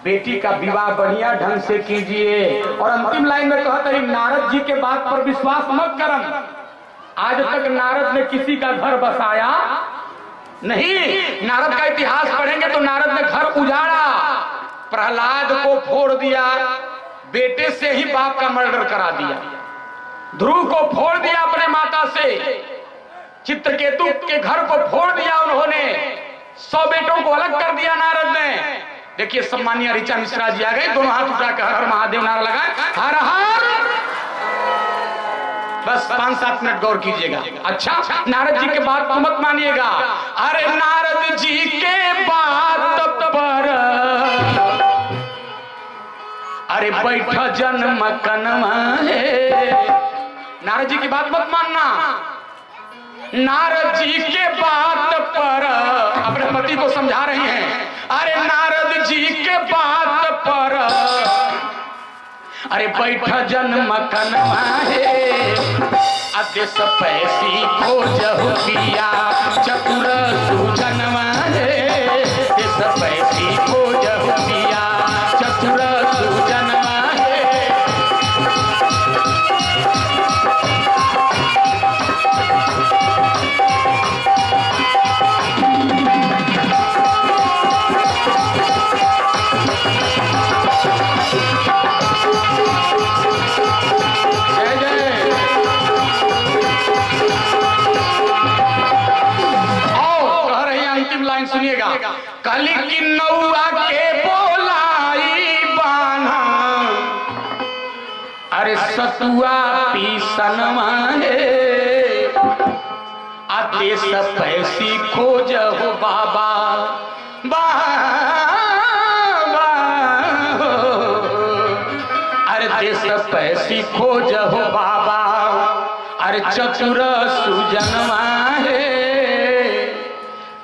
बेटी का विवाह बढ़िया ढंग से कीजिए। और अंतिम लाइन में कहता है, नारद जी के बात पर विश्वास मत करम। आज तक नारद ने किसी का घर बसाया नहीं। नारद का इतिहास पढ़ेंगे तो नारद ने घर उजाड़ा, प्रहलाद को फोड़ दिया, बेटे से ही बाप का मर्डर करा दिया, ध्रुव को फोड़ दिया अपने माता से, चित्रकेतु के घर को फोड़ दिया उन्होंने, 100 बेटों को अलग कर दिया नारद ने। देखिए सम्मानीय ऋचा मिश्रा जी आ गए, दोनों हाथ उठाकर हर हर महादेव नारा लगाए, हर हर। बस 5-7 मिनट गौर कीजिएगा। अच्छा, नारद जी के बात तो मत मानिएगा। अरे नारद जी के बात पर अरे बैठ जन्म कन्वा है। नारद जी की बात मत मानना। नारद जी के बात पर अपने पति को समझा रही हैं। अरे नारद जी के बात पर अरे बैठ जन्म कन्वा है। अदेश पैसी खोजहु पिया चतुर सुजनवा है। देश पैसी खोजहु पिया चतुर सुजनवा है। कली की नौआ के बोलाई बाना, अरे सतुआ पीसन मांगे आते सब पैसी खोज हो बाबा बाबा, अरे देश पैसी खोज हो बाबा, अरे चतुर सुजनवा है।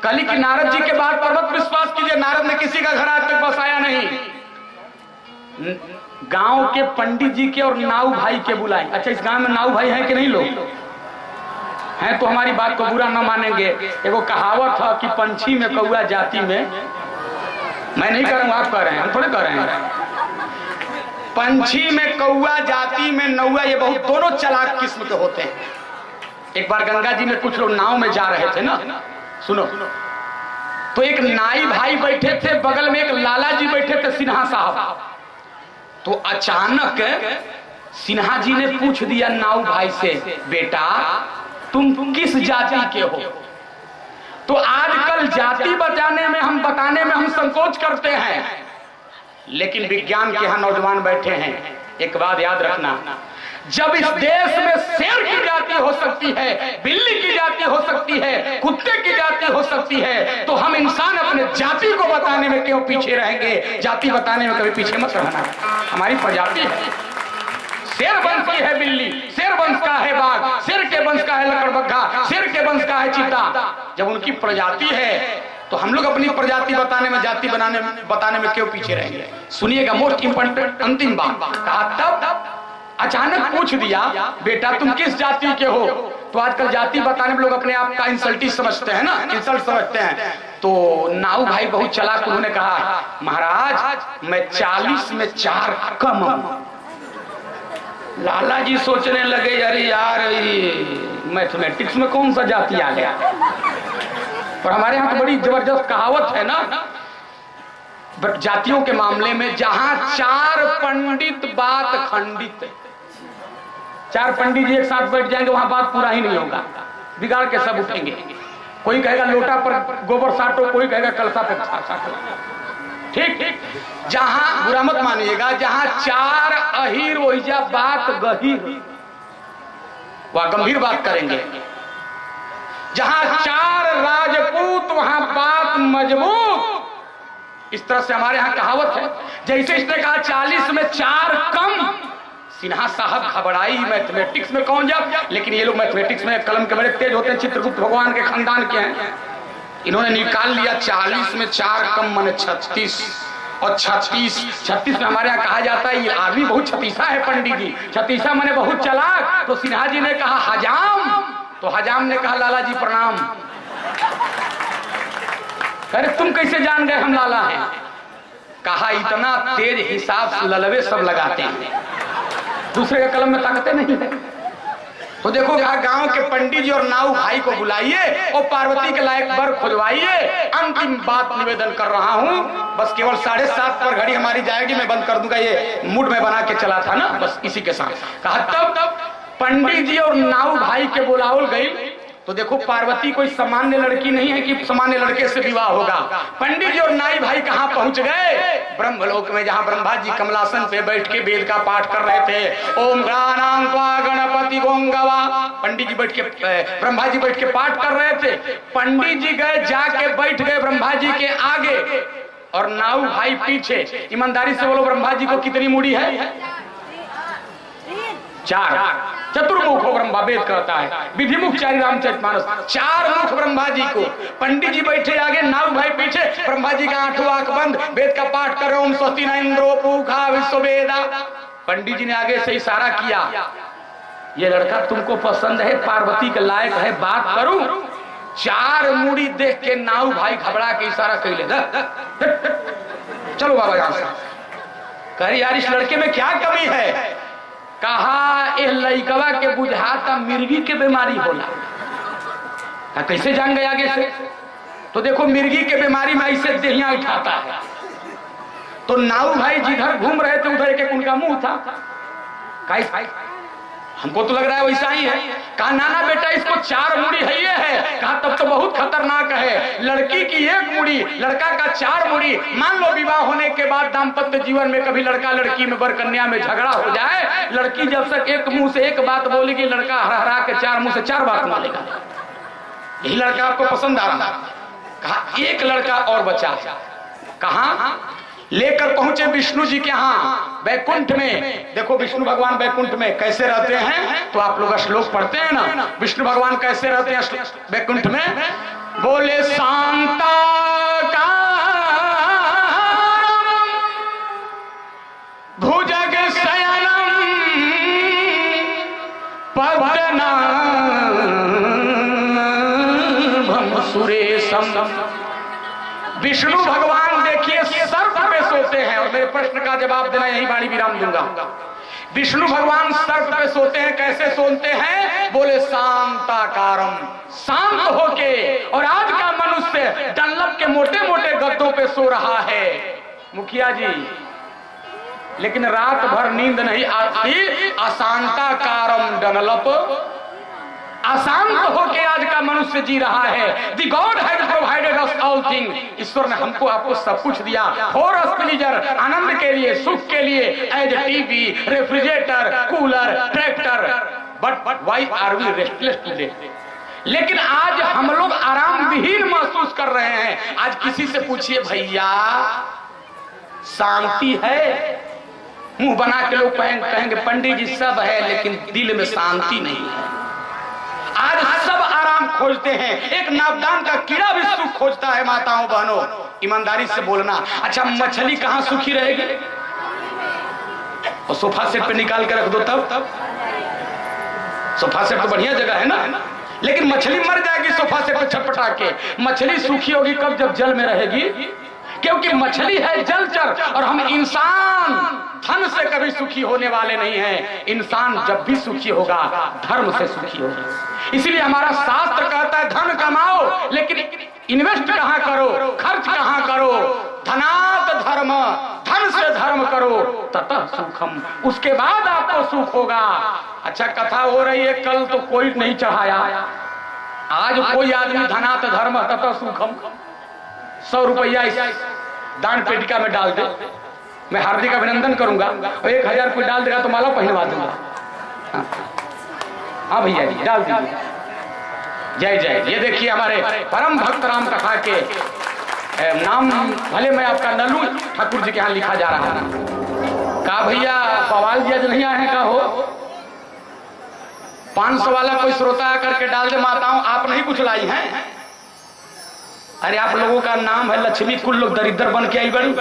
कली की नारद जी के बाद पर मत विश्वास कीजिए, नारद ने किसी का घर आज तक बसाया नहीं। गांव के पंडित जी के और नाऊ भाई के बुलाए। अच्छा, इस गांव में नाऊ भाई हैं कि नहीं लोग हैं? तो हमारी बात को बुरा ना मानेंगे। एगो कहावत है कि पंछी में कौआ जाति में, मैं नहीं कर रहा हूं, आप कह रहे हैं, हम थोड़े कह रहे हैं। पंछी में कौआ जाति में नौआ, ये बहुत दोनों चालाक किस्म के होते हैं। एक बार गंगा जी में कुछ लोग नाव में जा रहे थे ना, सुनो, तो एक नाई भाई बैठे थे, बगल में एक लाला जी बैठे थे सिन्हा साहब। तो अचानक सिन्हा जी ने पूछ दिया नाऊ भाई से, बेटा तुम किस जाति के हो? तो आजकल जाति बताने में हम संकोच करते हैं, लेकिन विज्ञान के यहां नौजवान बैठे हैं, एक बात याद रखना, जब इस देश में शेर की जाति हो सकती है, बिल्ली की जाति हो सकती है, कुत्ते की जाति हो सकती है, तो हम इंसान अपने जाति को बताने में क्यों पीछे रहेंगे? जाति बताने में कभी पीछे मत रहना। हमारी प्रजाति है, शेर वंश की है बिल्ली, शेर वंश का है बाघ, शेर के वंश का है लकड़बग्घा, शेर के वंश का है चीता। जब उनकी प्रजाति है तो हम लोग अपनी प्रजाति बताने में, जाति बताने में क्यों पीछे रहेंगे? सुनिएगा, मोस्ट इंपॉर्टेंट अंतिम बात कहा। तब अचानक पूछ दिया, बेटा तुम किस जाति के हो? तो आजकल जाति बताने में लोग अपने आप का इंसल्टी समझते हैं ना, इंसल्ट समझते हैं। तो नाऊ भाई बहुत चालाक, उन्होंने कहा, महाराज मैं 40 में 4 कम हूं। लाला जी सोचने लगे, अरे यार मैथमेटिक्स में कौन सा जाति आ गया? और हमारे यहाँ तो बड़ी जबरदस्त कहावत है ना जातियों के मामले में, जहां 4 पंडित बात खंडित। 4 पंडित जी एक साथ बैठ जाएंगे, वहां बात पूरा ही नहीं होगा, बिगाड़ के सब उठेंगे। कोई कहेगा लोटा पर गोबर साटो, कोई कहेगा कलसा पर साटो। ठीक, जहां बुरा मत मानिएगा, जहां 4 अहीर वहीजा बात गहीर, वह गंभीर बात करेंगे। जहां 4 राजपूत वहां बात मजबूत। इस तरह से हमारे यहां कहावत है। जैसे इसने कहा 40 में 4 कम, सिन्हा साहब घबराई, मैथमेटिक्स में कौन जा, लेकिन ये लोग मैथमेटिक्स में कलम के बड़े तेज होते हैं, चित्रगुप्त भगवान के खानदान के हैं। इन्होंने निकाल लिया 40 में 4 कम माने 36, और 36 में हमारे यहाँ कहा जाता है ये आदमी बहुत छतीसा है पंडित जी, छतीसा माने बहुत चालाक। तो सिन्हा जी ने कहा हजाम, तो हजाम ने कहा लाला जी प्रणाम। अरे तुम कैसे जान गए हम लाला हैं? कहा इतना तेज हिसाब ललवे सब लगाते हैं, दूसरे के कलम में ताकते नहीं है। तो देखो गांव के पंडित जी और नाऊ भाई को बुलाइए और पार्वती के लायक वर खुजवाइए। अंतिम बात निवेदन कर रहा हूं, बस केवल 7:30 पर घड़ी हमारी जाएगी, मैं बंद कर दूंगा, ये मूड में बना के चला था ना, बस इसी के साथ कहा। तब पंडित जी और नाऊ भाई के बुलावल गई। तो देखो पार्वती कोई सामान्य लड़की नहीं है कि सामान्य लड़के से विवाह होगा। पंडित जी और नाई भाई कहां पहुंच गए? ब्रह्मलोक में, जहां ब्रह्मा जी कमलासन पे बैठ के वेद का पाठ कर रहे थे। ओम गणानां त्वा गणपति गोंगवा, पंडित जी बैठ के, ब्रह्मा जी बैठ के पाठ कर रहे थे। पंडित जी गए, जाके बैठ गए ब्रह्मा जी के आगे और नाऊ भाई पीछे। ईमानदारी से बोलो, ब्रह्मा जी को कितनी मूड़ी है? 4। चतुर्मुख ब्रह्मा वेद कहता है, विधिमुख 4 रामचरितमानस, 4 मुख ब्रह्मा जी को। पंडित जी बैठे आगे, नाऊ भाई पीछे, ब्रह्मा जी का 8वां आंख बंद, वेद का पाठ कर रहे। ओम स्वस्ति न इंद्रो पूषा विश्ववेदा। पंडित जी ने आगे से इशारा किया, ये लड़का तुमको पसंद है, पार्वती के लायक है, बात करूं? 4 मूड़ी देख के नाऊ भाई घबरा के इशारा कर ले, चलो बाबा यहां से। कह यार इस लड़के में क्या कमी है? कहा इस लइकवा के बुझाता मिर्गी के बीमारी होला। कैसे जान गए आगे से? तो देखो मिर्गी के बीमारी में ऐसे देहिया उठाता है। तो नाऊ भाई जिधर घूम रहे थे उधर एक उनका मुंह था। हमको तो लग रहा है वैसा ही है। कहा नाना बेटा इसको 4 मुड़ी है ये है। कहा तब तो बहुत खतरनाक है, लड़की की 1 मुड़ी, लड़का का 4 मुड़ी। मान लो विवाह होने के बाद दाम्पत्य जीवन में कभी लड़का लड़की में वर कन्या में झगड़ा हो जाए, लड़की जब तक एक मुंह से एक बात बोलेगी, लड़का हरा के 4 मुंह से 4 बात बोलेगा। यही लड़का आपको पसंद आ रहा। कहा एक लड़का और बचा। कहा लेकर पहुंचे विष्णु जी के यहाँ बैकुंठ में। देखो विष्णु भगवान बैकुंठ में कैसे रहते हैं, तो आप लोग श्लोक पढ़ते हैं ना, विष्णु भगवान कैसे रहते हैं बैकुंठ में। बोले शांता का भुजग शयनम पवनाभम सुरेशम। विष्णु भगवान देखिए सर्प पे सोते हैं, और मेरे प्रश्न का जवाब देना यही वाणी विराम दूंगा। विष्णु भगवान सर्प पे सोते हैं, कैसे सोते हैं? बोले शांताकारम, शांत होके। और आज का मनुष्य डनलप के मोटे मोटे गद्दों पे सो रहा है मुखिया जी, लेकिन रात भर नींद नहीं आती। अशांताकारम डनलप, अशांत होके आज का मनुष्य जी रहा है। The God had provided us all thing, ईश्वर ने हमको आपको सब कुछ दिया फॉर अस प्लीजर, आनंद के लिए, सुख के लिए, as TV, refrigerator, cooler, tractor. But why are we restless today? लेकिन आज हम लोग आराम विहीन महसूस कर रहे हैं। आज किसी से पूछिए भैया शांति है? मुंह बना के लोग कहेंगे पंडित जी सब है, लेकिन दिल में शांति नहीं है। आज सब आराम खोजते हैं, एक नापदान का कीड़ा भी सुख खोजता है। माताओं बहनों ईमानदारी से बोलना। अच्छा मछली कहां सुखी रहेगी? और सोफा सेट पे निकाल के रख दो तब सोफा सेट तो बढ़िया जगह है ना, लेकिन मछली मर जाएगी सोफा सेट पे छटपटा के। मछली सुखी होगी कब? जब जल में रहेगी, क्योंकि मछली है जलचर। और हम इंसान धन से कभी सुखी होने वाले नहीं हैं। इंसान जब भी सुखी होगा धर्म से सुखी होगा। इसलिए हमारा शास्त्र कहता है धन कमाओ, लेकिन इन्वेस्ट कहां करो, खर्च कहां करो? धनात धर्म, धन से धर्म करो ततः सुखम, उसके बाद आपको सुख होगा। अच्छा कथा हो रही है, कल तो कोई नहीं चढ़ाया, आज कोई आदमी धनात धर्म ततः सुखम 100 रुपया इस दान पेटिका में डाल दे, मैं हार्दिक अभिनंदन करूंगा। और 1000 कोई डाल देगा तो माला पहनवा दूंगा। हाँ भैया जी डाल दीजिए। जय जय। ये देखिए हमारे परम भक्त राम कथा के नाम, भले मैं आपका नलू ठाकुर जी के यहाँ लिखा जा रहा है। कहा भैया सवाल दिया जो नहीं आए हैं, का हो 500 वाला कोई श्रोता आकर के डाल दे। माताओं आप नहीं कुछ लाई हैं? अरे आप लोगों का नाम है लक्ष्मी, कुल लोग दरिद्र बन के आई बड़ी।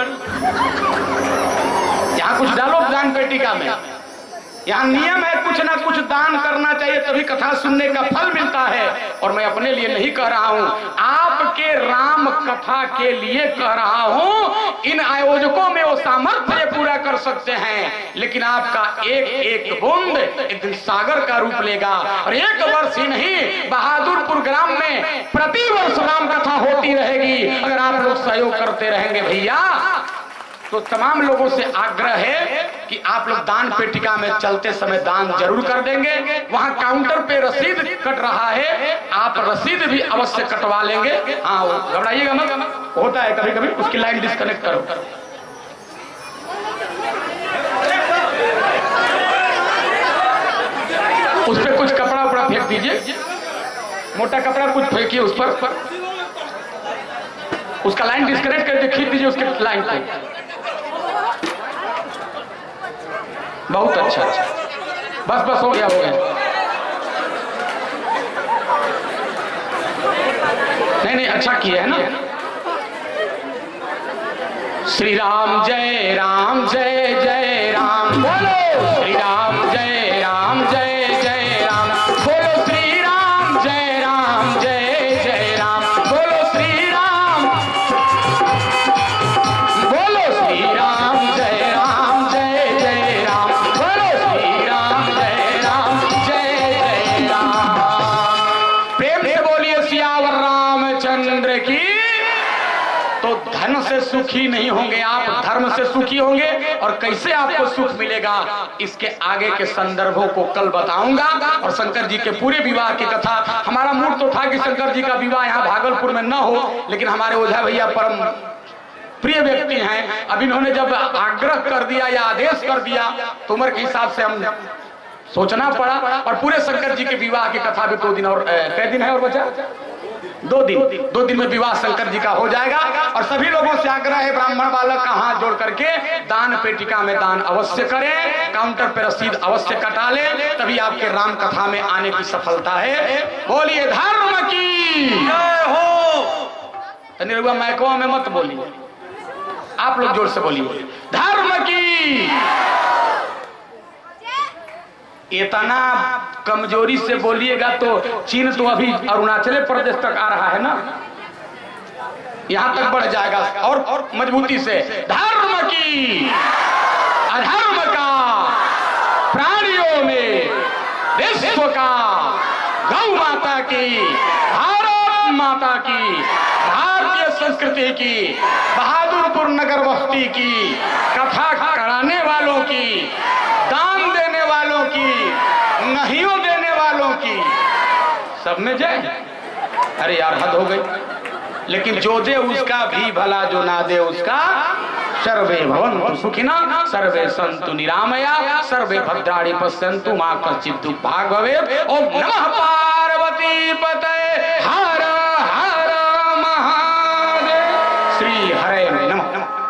यहाँ कुछ डालो दान पेटिका में। यहाँ नियम है कुछ ना कुछ दान करना चाहिए, तभी कथा सुनने का फल मिलता है। और मैं अपने लिए नहीं कह रहा हूँ, आपके राम कथा के लिए कह रहा हूँ। इन आयोजकों में वो सामर्थ्य पूरा कर सकते हैं, लेकिन आपका एक एक बूंद एक दिन सागर का रूप लेगा। और 1 वर्ष ही नहीं, बहादुरपुर ग्राम में प्रति वर्ष राम कथा होती रहेगी अगर आप लोग सहयोग करते रहेंगे भैया। तो तमाम लोगों से आग्रह है कि आप लोग दान पेटिका में चलते समय दान जरूर कर देंगे। वहां काउंटर पे रसीद कट रहा है, आप रसीद भी अवश्य कटवा लेंगे। हाँ घबराइएगा मत, होता है कभी कभी, उसकी लाइन डिस्कनेक्ट करो। उस पर कुछ कपड़ा उपड़ा फेंक दीजिए, मोटा कपड़ा कुछ फेंकिए उस पर, उसका लाइन डिस्कनेक्ट करके खींच दीजिए उसके लाइन को। बहुत अच्छा, बस बस हो गया हो गया। नहीं नहीं अच्छा किया है ना। श्री राम जय राम जय जय राम, बोलो श्री राम जय राम जय जय राम, बोलो श्री राम जय राम जय जय राम, बोलो श्री राम, बोलो श्री राम जय राम जय जय राम, बोलो श्री राम जय राम जय जय राम। प्रेम से बोलिए सियावर रामचंद्र की। तो धन से सुखी नहीं होंगे आप, धर्म से सुखी होंगे। और कैसे आपको सुख मिलेगा इसके आगे के संदर्भों को कल बताऊंगा। और शंकर जी के पूरे विवाह की कथा, हमारा मूड तो था कि शंकर जी का विवाह यहाँ भागलपुर में न हो, लेकिन हमारे ओझा भैया परम प्रिय व्यक्ति हैं। अब इन्होंने जब आग्रह कर दिया या आदेश कर दिया तो उम्र के हिसाब से हम सोचना पड़ा। और पूरे शंकर जी के विवाह की कथा भी 2 दिन और कै दिन है और बचा 2 दिन में विवाह शंकर जी का हो जाएगा। और सभी लोगों से आग्रह है, ब्राह्मण बालक का हाथ जोड़ करके दान पेटिका में दान अवश्य करें, काउंटर पर रसीद अवश्य कटा लें, तभी आपके राम कथा में आने की सफलता है। बोलिए धर्म की जय हो। निरुआ मैकवा में मत बोलिए, आप लोग जोर से बोलिए धर्म की। इतना कमजोरी से बोलिएगा तो चीन तो अभी अरुणाचल प्रदेश तक आ रहा है ना, यहां तक बढ़ जाएगा। और मजबूती से धर्म की, अधर्म का, प्राणियों में विश्व का, गौ माता की, भारत माता की, भारतीय संस्कृति की, बहादुरपुर नगर बस्ती की, कथा कराने वालों की, दान देने वालों की, नहियों देने वालों की, सब में जय। अरे यार हद हो गई। लेकिन जो दे उसका भी भला, जो ना दे उसका सर्वे भवन्तु सुखिनः सर्वे सन्तु निरामया सर्वे भद्राणि पश्यन्तु मा कश्चित् दुःखभाग् भवेत्। ओम नमः पार्वती पतये हर हर महादेव। श्री हरे नमः।